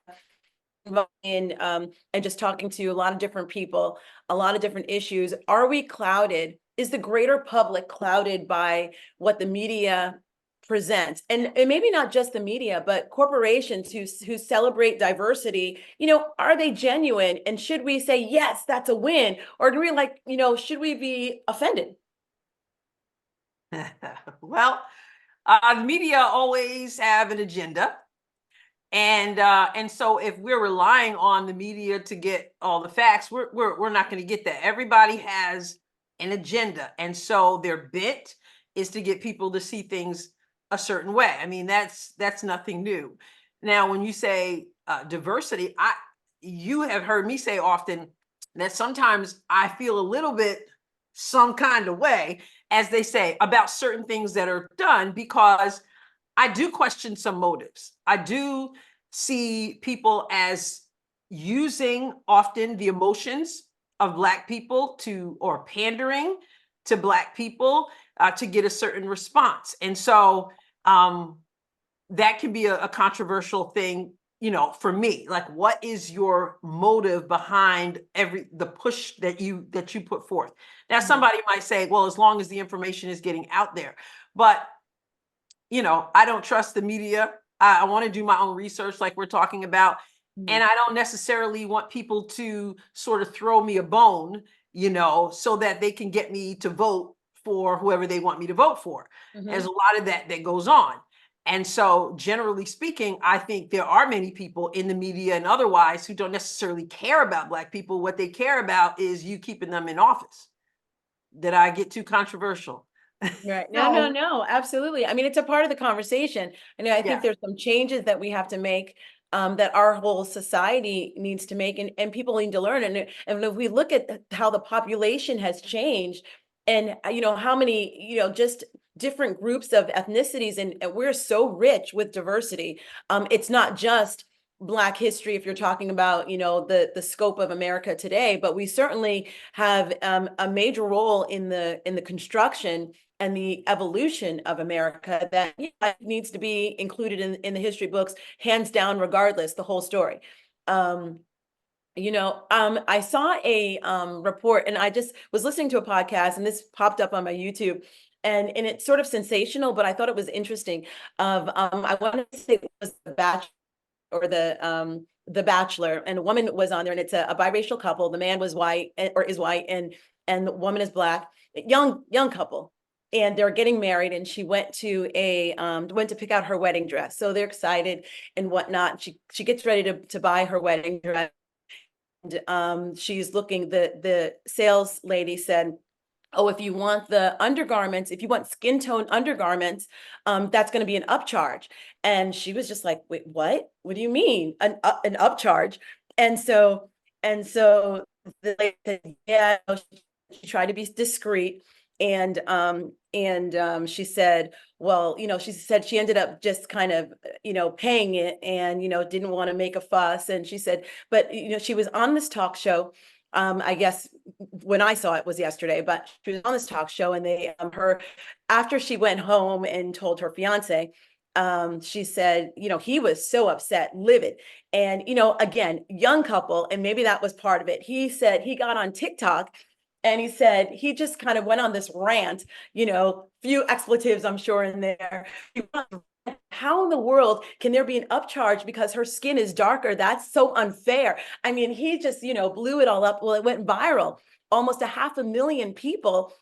involved in and just talking to a lot of different people, a lot of different issues. Are we clouded? Is the greater public clouded by what the media presents? And maybe not just the media, but corporations who celebrate diversity, are they genuine? And should we say, yes, that's a win? Or do we should we be offended? Well, the media always have an agenda. And so if we're relying on the media to get all the facts, we're not going to get that. Everybody has an agenda. And so their bent is to get people to see things a certain way. I mean, that's nothing new. Now, when you say diversity, you have heard me say often that sometimes I feel a little bit some kind of way, as they say, about certain things that are done, because I do question some motives. I do see people as using often the emotions of Black people or pandering to Black people to get a certain response. And so that can be a controversial thing, for me. Like, what is your motive behind the push that you put forth? Now, somebody might say, well, as long as the information is getting out there. But I don't trust the media. I want to do my own research, like we're talking about. And I don't necessarily want people to sort of throw me a bone, so that they can get me to vote for whoever they want me to vote for. There's a lot of that goes on. And so, generally speaking, I think there are many people in the media and otherwise who don't necessarily care about Black people. What they care about is you keeping them in office. Did I get too controversial? Right. No, absolutely. I mean, it's a part of the conversation. And I think there's some changes that we have to make, that our whole society needs to make, and people need to learn. And if we look at how the population has changed, and how many, just different groups of ethnicities, and we're so rich with diversity. It's not just Black history, if you're talking about, the scope of America today, but we certainly have a major role in the construction and the evolution of America that needs to be included in the history books, hands down, regardless, the whole story. I saw a report, and I just was listening to a podcast, and this popped up on my YouTube. and it's sort of sensational, but I thought it was interesting. I wanted to say it was the Bachelor or the Bachelor, and a woman was on there, and it's a biracial couple. The man was white or is white, and the woman is black, young couple, and they're getting married. And she went to pick out her wedding dress, so they're excited and whatnot. She gets ready to buy her wedding dress, and she's looking. The sales lady said, oh, if you want the undergarments, if you want skin tone undergarments, that's going to be an upcharge. And she was just like, wait, what? What do you mean an upcharge? And so the lady said, yeah, no, she tried to be discreet. She said, well, she said she ended up just kind of, paying it, and, didn't want to make a fuss. And she said, but, she was on this talk show. I guess when I saw it was yesterday, but she was on this talk show, and they, after she went home and told her fiance, she said, he was so upset, livid. And, again, young couple, and maybe that was part of it. He said he got on TikTok, and he said he just kind of went on this rant, few expletives, I'm sure, in there. How in the world can there be an upcharge because her skin is darker? That's so unfair. I mean, he just, blew it all up. Well, it went viral. Almost 500,000 people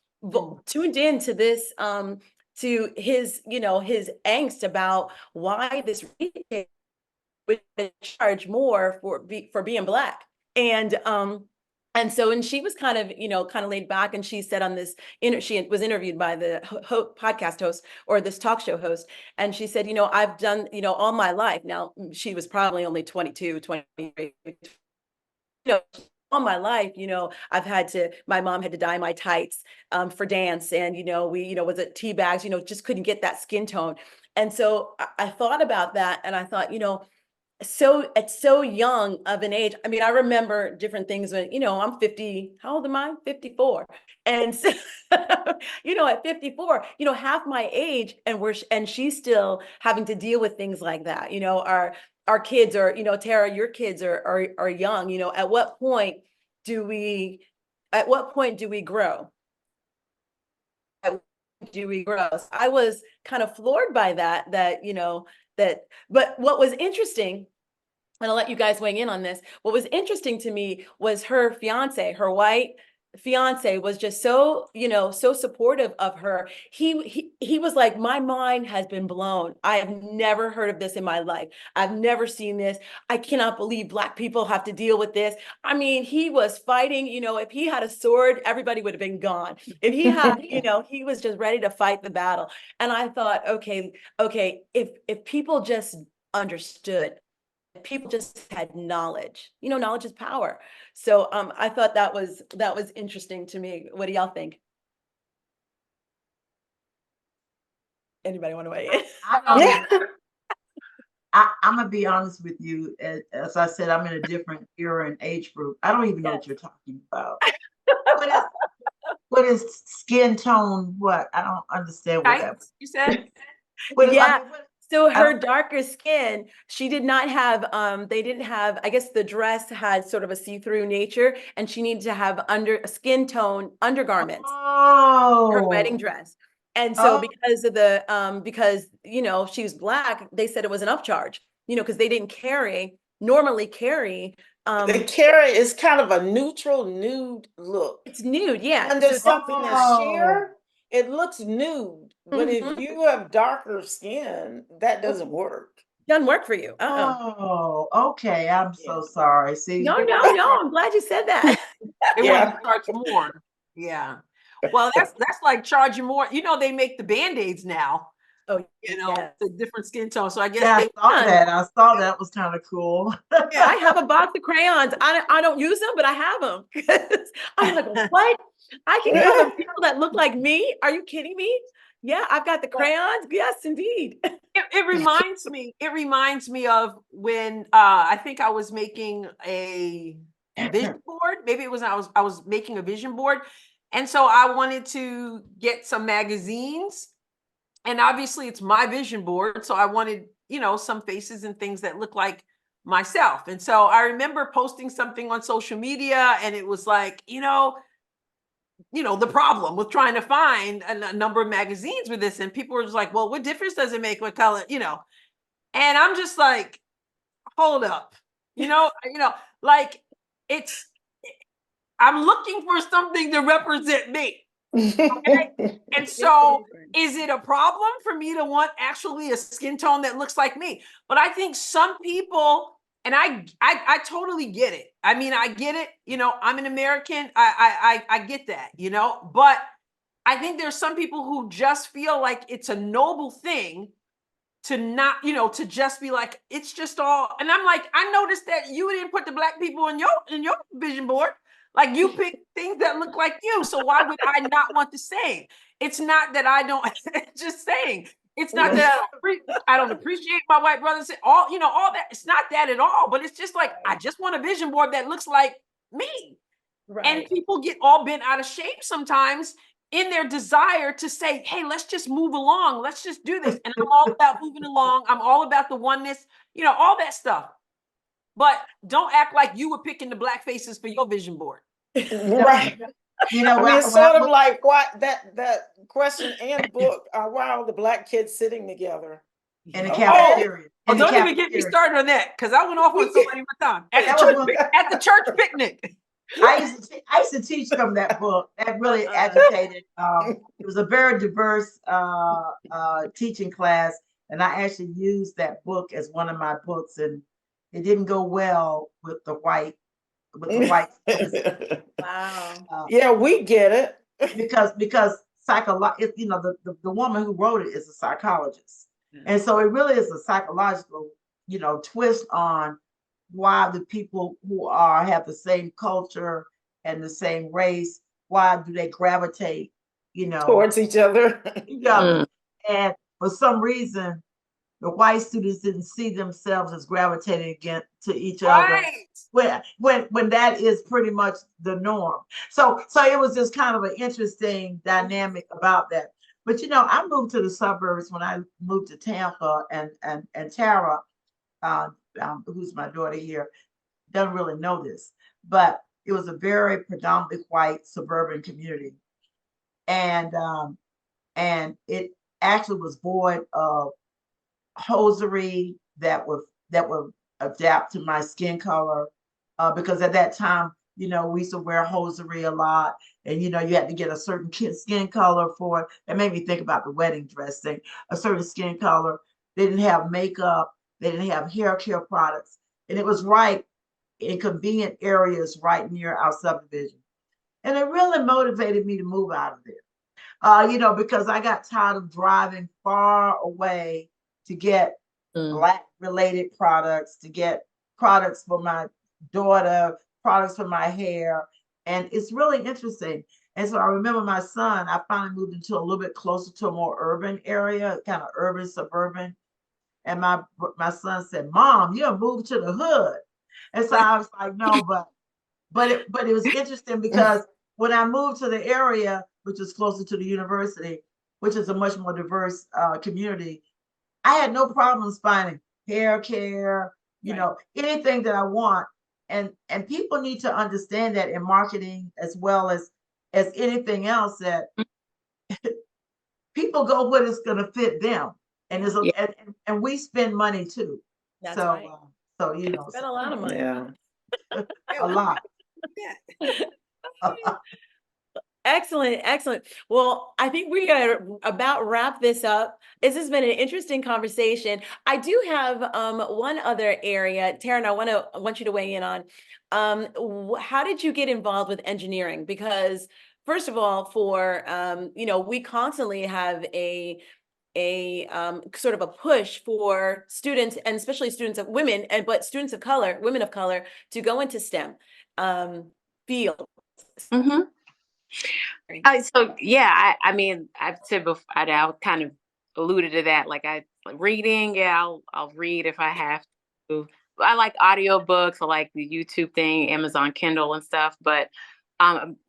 tuned in to this, to his, his angst about why this would charge more for being Black. And she was kind of laid back, and she said on this, she was interviewed by the podcast host, or this talk show host. And she said, I've done, all my life. Now, she was probably only 22, 23, all my life, my mom had to dye my tights, for dance. And, we, was it tea bags, just couldn't get that skin tone. And so I thought about that, and I thought, so at so young of an age. I mean, I remember different things when, I'm 50, how old am I? 54. And so, at 54, half my age, and she's still having to deal with things like that. Our kids are, Tara, your kids are young. At what point do we grow? Do we grow? So I was kind of floored by that, but what was interesting, and I'll let you guys weigh in on this. What was interesting to me was her fiance, her white fiance, was just so, so supportive of her. He was like, my mind has been blown. I have never heard of this in my life. I've never seen this. I cannot believe Black people have to deal with this. I mean, he was fighting, if he had a sword, everybody would have been gone. If he had, he was just ready to fight the battle. And I thought, okay, if people just understood, people just had knowledge, knowledge is power. So I thought that was interesting to me. What do y'all think? Anybody want to weigh in? I'm gonna be honest with you. As I said, I'm in a different era and age group. I don't even know what you're talking about. What is skin tone? What? I don't understand what that You said? Yeah. So her darker skin, she did not have, they didn't have, I guess the dress had sort of a see-through nature, and she needed to have skin tone undergarments. Her wedding dress. And so because of because, she was Black, they said it was an upcharge, because they didn't normally carry. The carry is kind of a neutral nude look. It's nude, yeah. Under something that's sheer, it looks nude. But if you have darker skin, that doesn't work. Doesn't work for you. Oh, okay. I'm so sorry. See, no. I'm glad you said that. They want to charge more. Yeah. Well, that's like charging more. They make the Band-Aids now. Oh, the different skin tone. So I guess I saw that was kind of cool. Yeah, I have a box of crayons. I don't use them, but I have them. I'm like, what? I can color people that look like me? Are you kidding me? Yeah, I've got the crayons. Yes, indeed. It reminds me of when I think I was making a vision board. Maybe it was I was making a vision board. And so I wanted to get some magazines. And obviously it's my vision board. So I wanted, some faces and things that look like myself. And so I remember posting something on social media, and it was like, the problem with trying to find a number of magazines with this. And people were just like, well, what difference does it make what color, And I'm just like, hold up, like I'm looking for something to represent me. Okay? And so is it a problem for me to want actually a skin tone that looks like me? But I think some people, and I totally get it. I mean, I get it. I'm an American. I get that, but I think there's some people who just feel like it's a noble thing to not, to just be like, it's just all. And I'm like, I noticed that you didn't put the Black people in your vision board. Like, you pick things that look like you. So why would I not want the same? It's not that I don't, just saying. It's not that I don't appreciate my white brothers, all that. It's not that at all. But it's just like, I just want a vision board that looks like me. Right. And people get all bent out of shape sometimes in their desire to say, hey, let's just move along. Let's just do this. And I'm all about moving along. I'm all about the oneness, all that stuff. But don't act like you were picking the Black faces for your vision board. Right. I mean, it's sort of like that question and book. Why are all the Black kids sitting together in the cafeteria? Don't even get me started on that, because I went off on somebody one time at the church picnic. I used to teach from that book. That really agitated. It was a very diverse teaching class, and I actually used that book as one of my books, and it didn't go well with the white. Wow. Yeah, we get it because the woman who wrote it is a psychologist, and so it really is a psychological twist on why the people who have the same culture and the same race, why do they gravitate towards each other? And for some reason the white students didn't see themselves as gravitating against to each other when that is pretty much the norm. So it was just kind of an interesting dynamic about that. But I moved to the suburbs when I moved to Tampa, and Tara, who's my daughter here, doesn't really know this, but it was a very predominantly white suburban community, and it actually was void of hosiery that would adapt to my skin color, because at that time, we used to wear hosiery a lot, and you had to get a certain skin color for it. That made me think about the wedding dress thing. A certain skin color. They didn't have makeup. They didn't have hair care products, and it was right in convenient areas right near our subdivision. And it really motivated me to move out of there, because I got tired of driving far away to get Black related products, to get products for my daughter, products for my hair. And it's really interesting. And so I remember my son, I finally moved into a little bit closer to a more urban area, kind of urban, suburban. And my son said, "Mom, you moved to the hood." And so I was like, no, but it was interesting, because when I moved to the area, which is closer to the university, which is a much more diverse community, I had no problems finding hair care, anything that I want. And people need to understand that in marketing, as well as anything else, that people go what is going to fit them, and and we spend money too. That's so right. So spend a lot of money. Yeah. A lot. Excellent. Well, I think we're gonna about wrap this up. This has been an interesting conversation. I do have one other area, Taryn, I want you to weigh in on. How did you get involved with engineering? Because first of all, for we constantly have a sort of a push for students, and especially students of women, but students of color, women of color, to go into STEM fields. Mm-hmm. So yeah, I mean, I've said before, I kind of alluded to that. Like reading, yeah, I'll read if I have to. I like audiobooks. I like the YouTube thing, Amazon Kindle and stuff. But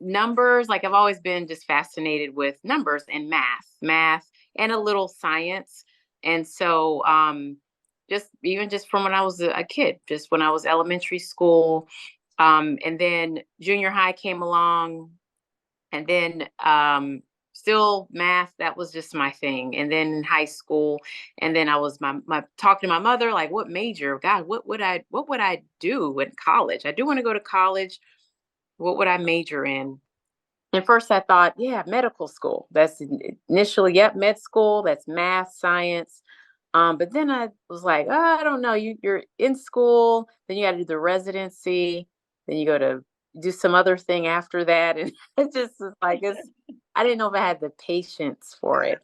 numbers, like I've always been just fascinated with numbers and math, and a little science. And so just from when I was a kid, just when I was elementary school, and then junior high came along. And then still math, that was just my thing. And then in high school, and then I was my talking to my mother, like, what major? God, what would I do in college? I do want to go to college. What would I major in? And first I thought, yeah, medical school. That's initially, yep, med school. That's math, science. But then I was like, oh, I don't know. You're in school, then you got to do the residency, then you go to do some other thing after that, and it just was like I didn't know if I had the patience for it.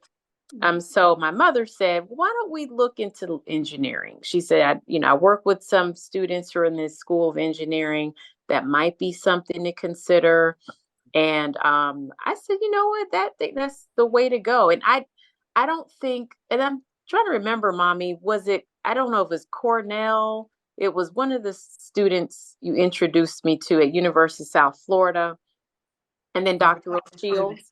So my mother said, why don't we look into engineering? She said, I work with some students who are in this school of engineering. That might be something to consider. And I said, you know what, that's the way to go. And I don't think, and I'm trying to remember, Mommy, I don't know if it was Cornell. It was one of the students you introduced me to at University of South Florida. And then Dr. Shields.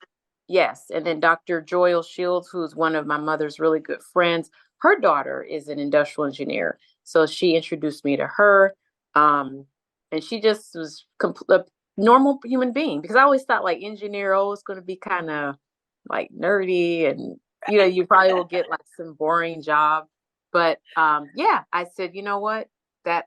Yes. And then Dr. Joyle Shields, who's one of my mother's really good friends. Her daughter is an industrial engineer. So she introduced me to her. And she just was a normal human being, because I always thought like engineer, it's going to be kind of like nerdy, and you probably will get like some boring job. But yeah, I said, you know what? I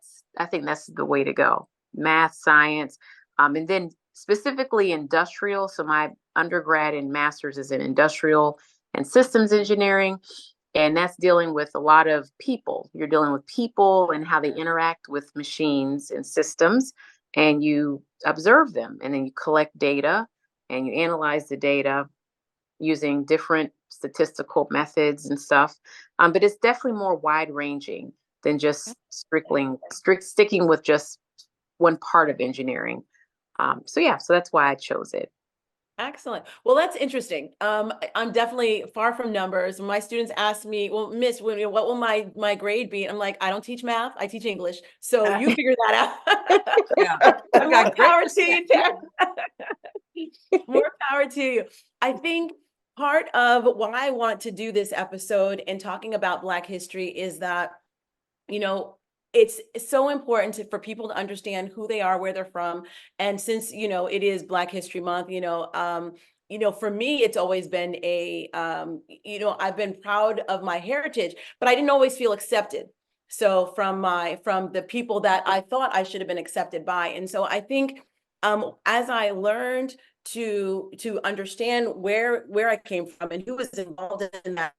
think that's the way to go. Math, science, and then specifically industrial. So my undergrad and master's is in industrial and systems engineering. And that's dealing with a lot of people. You're dealing with people and how they interact with machines and systems, and you observe them, and then you collect data and you analyze the data using different statistical methods and stuff. But it's definitely more wide ranging than just sticking with just one part of engineering. So that's why I chose it. Excellent. Well, that's interesting. I'm definitely far from numbers. My students ask me, well, Miss, what will my grade be? I'm like, I don't teach math. I teach English. So you figure that out. Yeah. More power to you, Tara. More power to you. I think part of why I want to do this episode and talking about Black history is that, it's so important for people to understand who they are, where they're from. And since, it is Black History Month, for me, it's always been I've been proud of my heritage, but I didn't always feel accepted. So from the people that I thought I should have been accepted by. And so I think as I learned to understand where I came from and who was involved in that,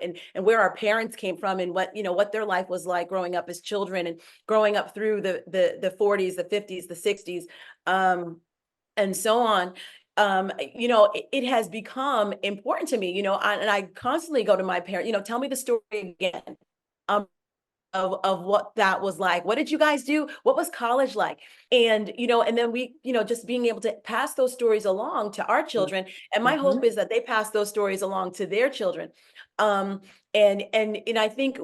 and where our parents came from, and what their life was like growing up as children, and growing up through the 40s, the 50s, the 60s, and so on. It has become important to me, and I constantly go to my parents, tell me the story again. Of what that was like. What did you guys do? What was college like? And, and then we, just being able to pass those stories along to our children. And my hope is that they pass those stories along to their children. And I think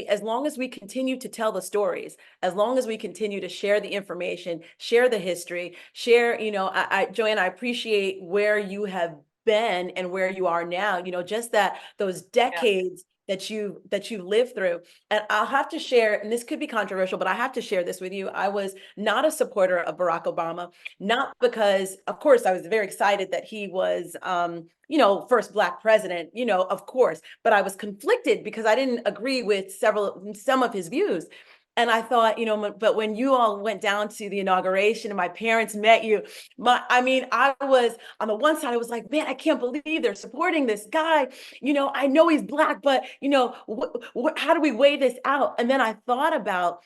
as long as we continue to tell the stories, as long as we continue to share the information, share the history, share, Joanne, I appreciate where you have been and where you are now, just those decades that you lived through. And I'll have to share, and this could be controversial, but I have to share this with you. I was not a supporter of Barack Obama, not because, of course, I was very excited that he was, first Black president, of course, but I was conflicted because I didn't agree with some of his views. And I thought, but when you all went down to the inauguration and my parents met you, I was on the one side, I was like, man, I can't believe they're supporting this guy. I know he's Black, but, how do we weigh this out? And then I thought about,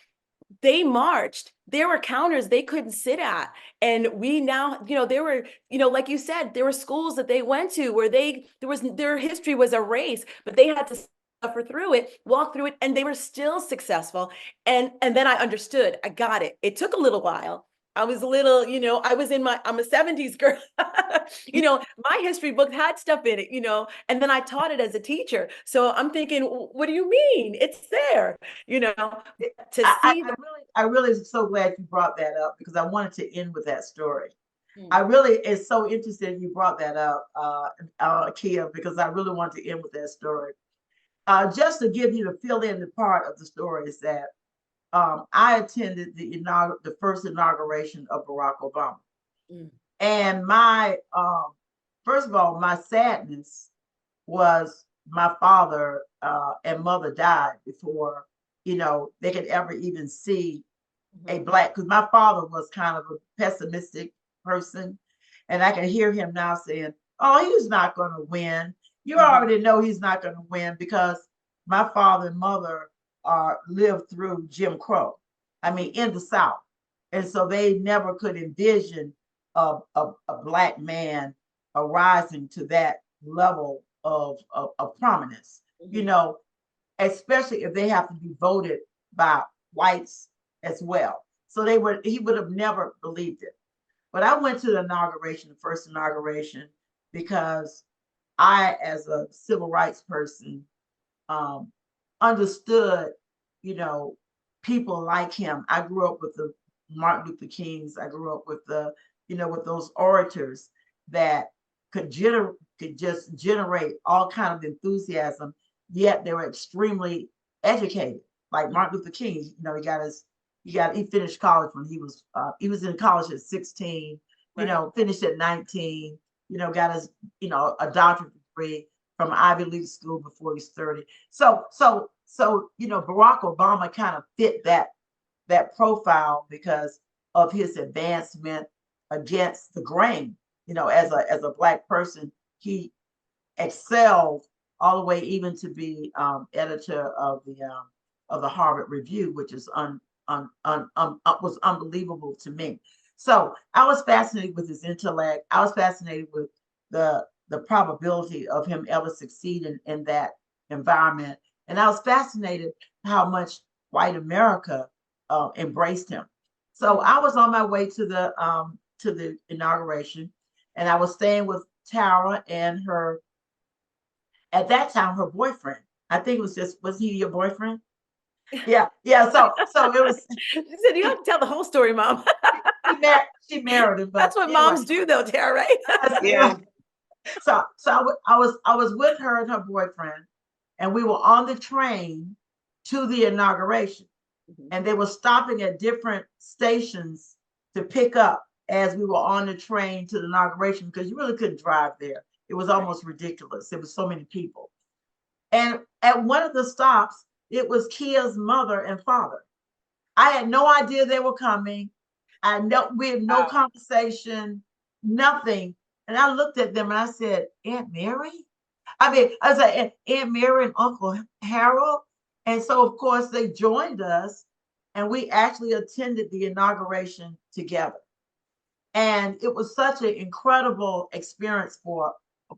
they marched. There were counters they couldn't sit at. And we now, there were, like you said, there were schools that they went to where their history was erased, but they had to suffer through it, walk through it, and they were still successful. And then I understood, I got it. It took a little while. I was a little, I'm a 70s girl. My history book had stuff in it, and then I taught it as a teacher. So I'm thinking, what do you mean? It's there, to see. I really am so glad you brought that up, because I wanted to end with that story. Hmm. I really is so interested you brought that up, Kia, because I really want to end with that story. Just to give you to fill in the part of the story is that I attended the first inauguration of Barack Obama. And my first of all, my sadness was my father and mother died before, they could ever even see a Black, because my father was kind of a pessimistic person. And I can hear him now saying, oh, he's not going to win. You already know he's not going to win, because my father and mother lived through Jim Crow. I mean, in the South. And so they never could envision a Black man arising to that level of prominence, especially if they have to be voted by whites as well. So he would have never believed it. But I went to the first inauguration, because I, as a civil rights person, understood, people like him. I grew up with the Martin Luther Kings. I grew up with with those orators that could just generate all kind of enthusiasm, yet they were extremely educated. Like Martin Luther King, he finished college when he was in college at 16, finished at 19, got his, a doctorate degree from Ivy League school before he's 30. So, Barack Obama kind of fit that profile because of his advancement against the grain. As a Black person, he excelled all the way even to be editor of the Harvard Review, which is was unbelievable to me. So I was fascinated with his intellect. I was fascinated with the probability of him ever succeeding in that environment, and I was fascinated how much white America embraced him. So I was on my way to the inauguration, and I was staying with Tara and her, at that time, her boyfriend. I think was he your boyfriend? Yeah. So it was. She said, you have to tell the whole story, Mom. She married him. But that's what moms do, though, Tara, right? Yeah. So I was with her and her boyfriend, and we were on the train to the inauguration, and they were stopping at different stations to pick up as we were on the train to the inauguration, because you really couldn't drive there. It was almost ridiculous. There was so many people. And at one of the stops, it was Kia's mother and father. I had no idea they were coming. We had no conversation, nothing. And I looked at them and I said, Aunt Mary? I was like, Aunt Mary and Uncle Harold. And so, of course, they joined us, and we actually attended the inauguration together. And it was such an incredible experience for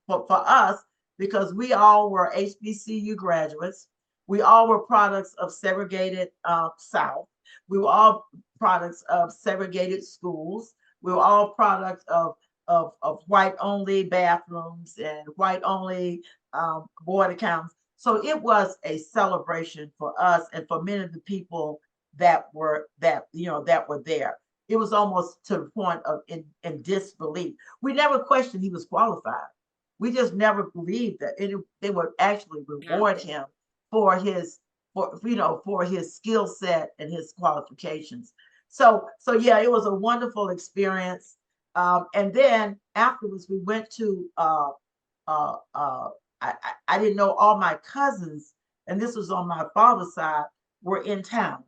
us, because we all were HBCU graduates. We all were products of segregated South. We were all products of segregated schools. We were all products of white-only bathrooms and white-only board accounts. So it was a celebration for us and for many of the people that were there. It was almost to the point of in disbelief. We never questioned he was qualified. We just never believed that they would actually reward him for his skill set and his qualifications. So yeah, it was a wonderful experience. And then afterwards, we went to I didn't know all my cousins, and this was on my father's side, were in town,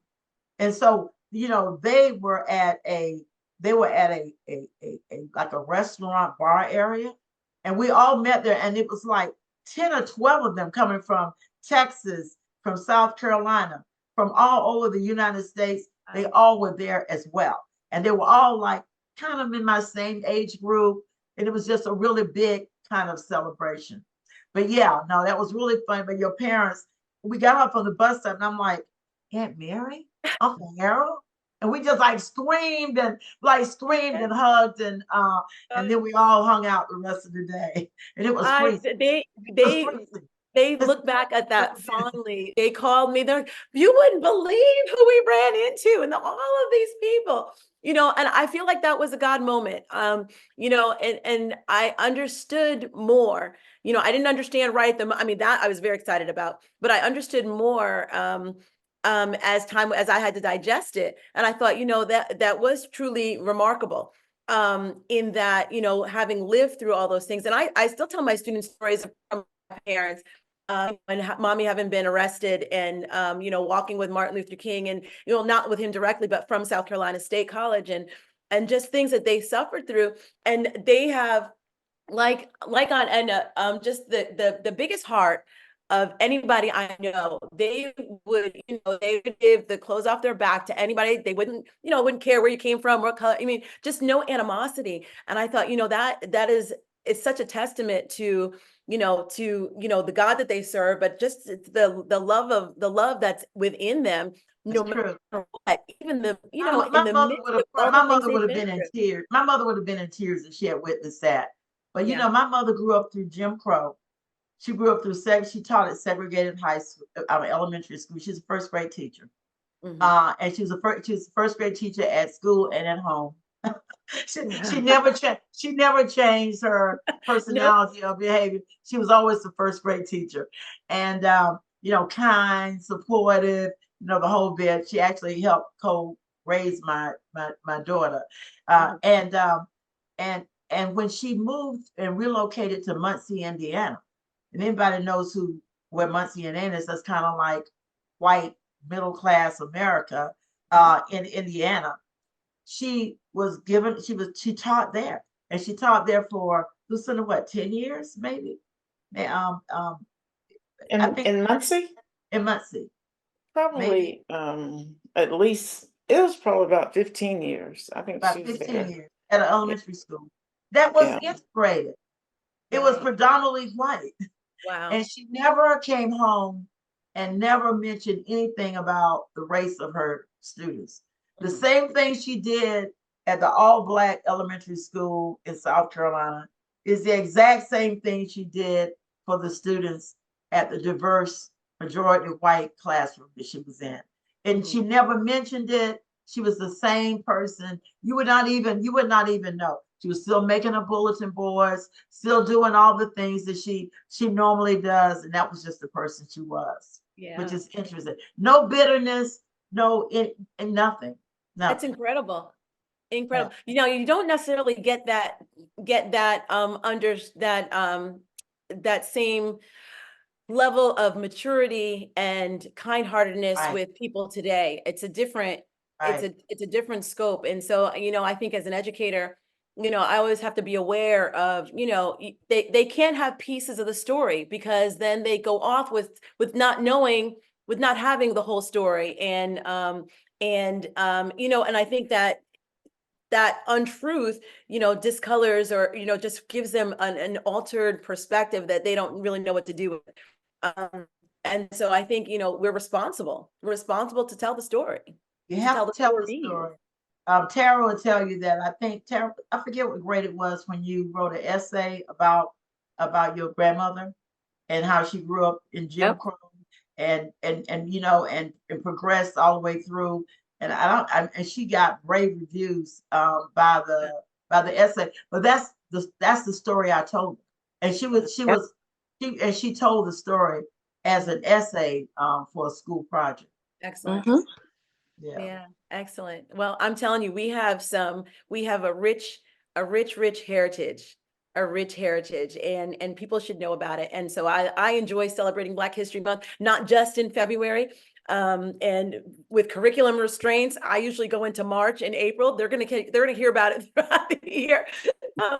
and so they were at a like a restaurant bar area, and we all met there, and it was like 10 or 12 of them coming from Texas, from South Carolina, from all over the United States. They all were there as well, and they were all like kind of in my same age group, and it was just a really big kind of celebration. But yeah, no, that was really fun. But your parents, we got off on the bus stop, and I'm like, Aunt Mary, Uncle Harold, and we just like screamed and hugged, and then we all hung out the rest of the day, and it was freezing. They look back at that fondly. They called me. They're like, you wouldn't believe who we ran into, and all of these people, and I feel like that was a God moment. And I understood more. I didn't understand right that I was very excited about, but I understood more as I had to digest it. And I thought, that was truly remarkable. in that, having lived through all those things. And I still tell my students stories from my parents, and mommy having been arrested and, walking with Martin Luther King and, not with him directly, but from South Carolina State College and just things that they suffered through. And they have like on and just the biggest heart of anybody I know. They would give the clothes off their back to anybody. They wouldn't care where you came from, what color. I mean, just no animosity. And I thought, that is, it's such a testament to, the God that they serve, but just the love that's within them, no That's true. matter what, even My in the mother midst would of all have, the my things mother would they've have been been in through. tears. My mother would have been in tears if she had witnessed that. But Yeah. my mother grew up through Jim Crow. She grew up through she taught at segregated high school, elementary school. She's a first grade teacher. Mhm. And she was a first grade teacher at school and at home. She never changed her Nope. personality or behavior. She was always the first grade teacher, and kind, supportive, the whole bit. She actually helped raise my daughter, Mhm. and when she moved and relocated to Muncie, Indiana, and anybody knows where Muncie, Indiana is, that's kind of like white middle class America, in Indiana. She taught there, and she taught there for Lucinda, what, 10 years maybe. I think In Muncie, in Muncie, maybe probably at least it was probably about 15 years. I think about she was 15 there. years at an Yeah. elementary school that was Yeah. integrated. It was Right. predominantly white. Wow. And she never came home and never mentioned anything about the race of her students. The Mhm. same thing she did at the all Black elementary school in South Carolina is the exact same thing she did for the students at the diverse majority white classroom that she was in. And Mhm. she never mentioned it. She was the same person. You would not even know. She was still making her bulletin boards, still doing all the things that she normally does, and that was just the person she was, which Yeah. is interesting. No bitterness, no in nothing, That's nothing. incredible. Yeah, Incredible. You don't necessarily get that under that same level of maturity and kind-heartedness right, with people today. It's right. a different scope. And so, I think as an educator, I always have to be aware of, they can't have pieces of the story, because then they go off with not knowing, with not having the whole story. And I think that untruth, discolors, or, just gives them an altered perspective that they don't really know what to do with. Um, and so I think, we're responsible. We're responsible to tell the story, You to have tell to the tell the stories. story. Tara will tell you that. I think Tara, I forget what grade it was when you wrote an essay about your grandmother and how she grew up in Jim Yep. Crow and progressed all the way through. And and she got rave reviews by the essay. But that's the story I told her. And Yep. she told the story as an essay for a school project. Excellent. Hmm. Yeah. Yeah, excellent. Well, I'm telling you, we have a rich heritage, and people should know about it. And so I enjoy celebrating Black History Month, not just in February. And with curriculum restraints, I usually go into March and April. They're gonna hear about it throughout the year. Um,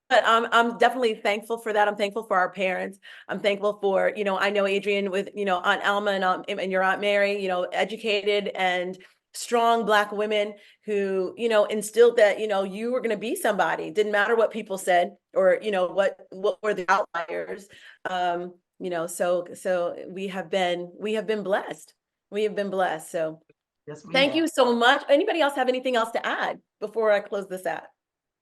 but I'm definitely thankful for that. I'm thankful for our parents. I'm thankful for, I know Adrienne with, Aunt Alma and your Aunt Mary, educated and strong Black women who, instilled that, you were going to be somebody. Didn't matter what people said, or, what were the outliers. So we have been blessed. We have been blessed. So Yes, we thank have. you so much. Anybody else have anything else to add before I close this out?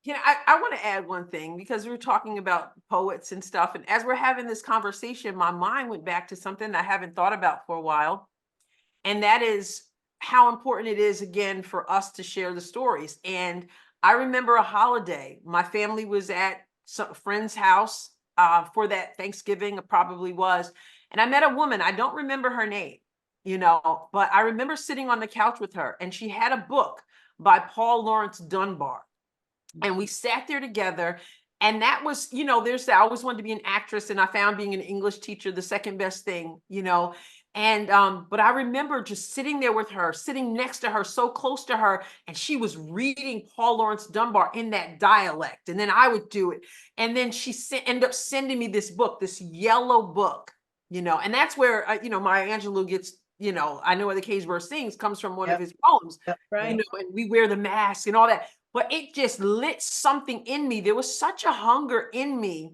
I want to add one thing, because we were talking about poets and stuff. And as we're having this conversation, my mind went back to something I haven't thought about for a while. And that is how important it is, again, for us to share the stories. And I remember a holiday. My family was at a friend's house for that Thanksgiving, it probably was. And I met a woman, I don't remember her name, but I remember sitting on the couch with her, and she had a book by Paul Laurence Dunbar. And we sat there together. And that was, there's that I always wanted to be an actress, and I found being an English teacher the second best thing, And but I remember just sitting there with her, sitting next to her, so close to her, and she was reading Paul Laurence Dunbar in that dialect, and then I would do it. And then she ended up sending me this book, this yellow book, and that's where Maya Angelou gets, I Know Where the Cage Bird Sings comes from one of his poems, Right. and we wear the mask and all that. But it just lit something in me. There was such a hunger in me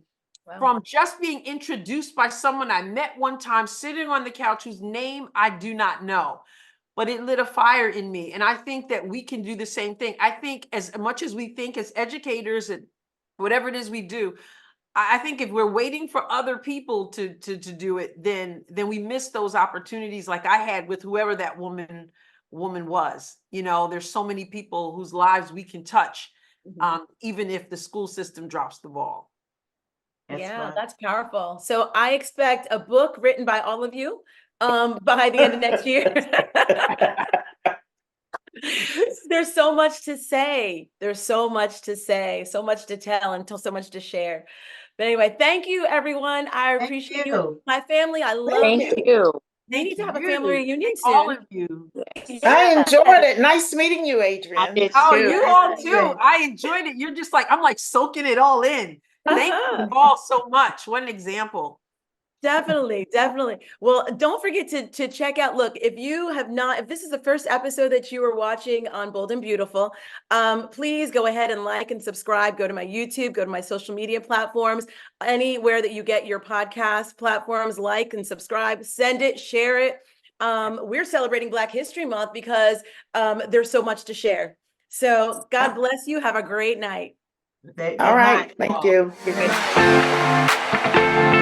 from just being introduced by someone I met one time sitting on the couch whose name I do not know, but it lit a fire in me. And I think that we can do the same thing. I think as much as we think as educators and whatever it is we do, I think if we're waiting for other people to do it, then we miss those opportunities like I had with whoever that woman was. There's so many people whose lives we can touch, even if the school system drops the ball. That's powerful. So I expect a book written by all of you by the end of next year. There's so much to say. There's so much to say, so much to tell, and so much to share. But anyway, thank you, everyone. I appreciate you. My family, I love you. Thank you. We need to have a family reunion soon. All of you. I enjoyed it. Nice meeting you, Adrienne. I did Oh, too. you all too. I enjoyed it. You're just I'm like soaking it all in. Thank you all so much. What an example. Definitely. Well, don't forget to check out, look, if this is the first episode that you are watching on Bold and Beautiful, please go ahead and like and subscribe. Go to my YouTube, go to my social media platforms, anywhere that you get your podcast platforms, like and subscribe, send it, share it. We're celebrating Black History Month because there's so much to share. So God bless you. Have a great night. All right. Thank you. Good night.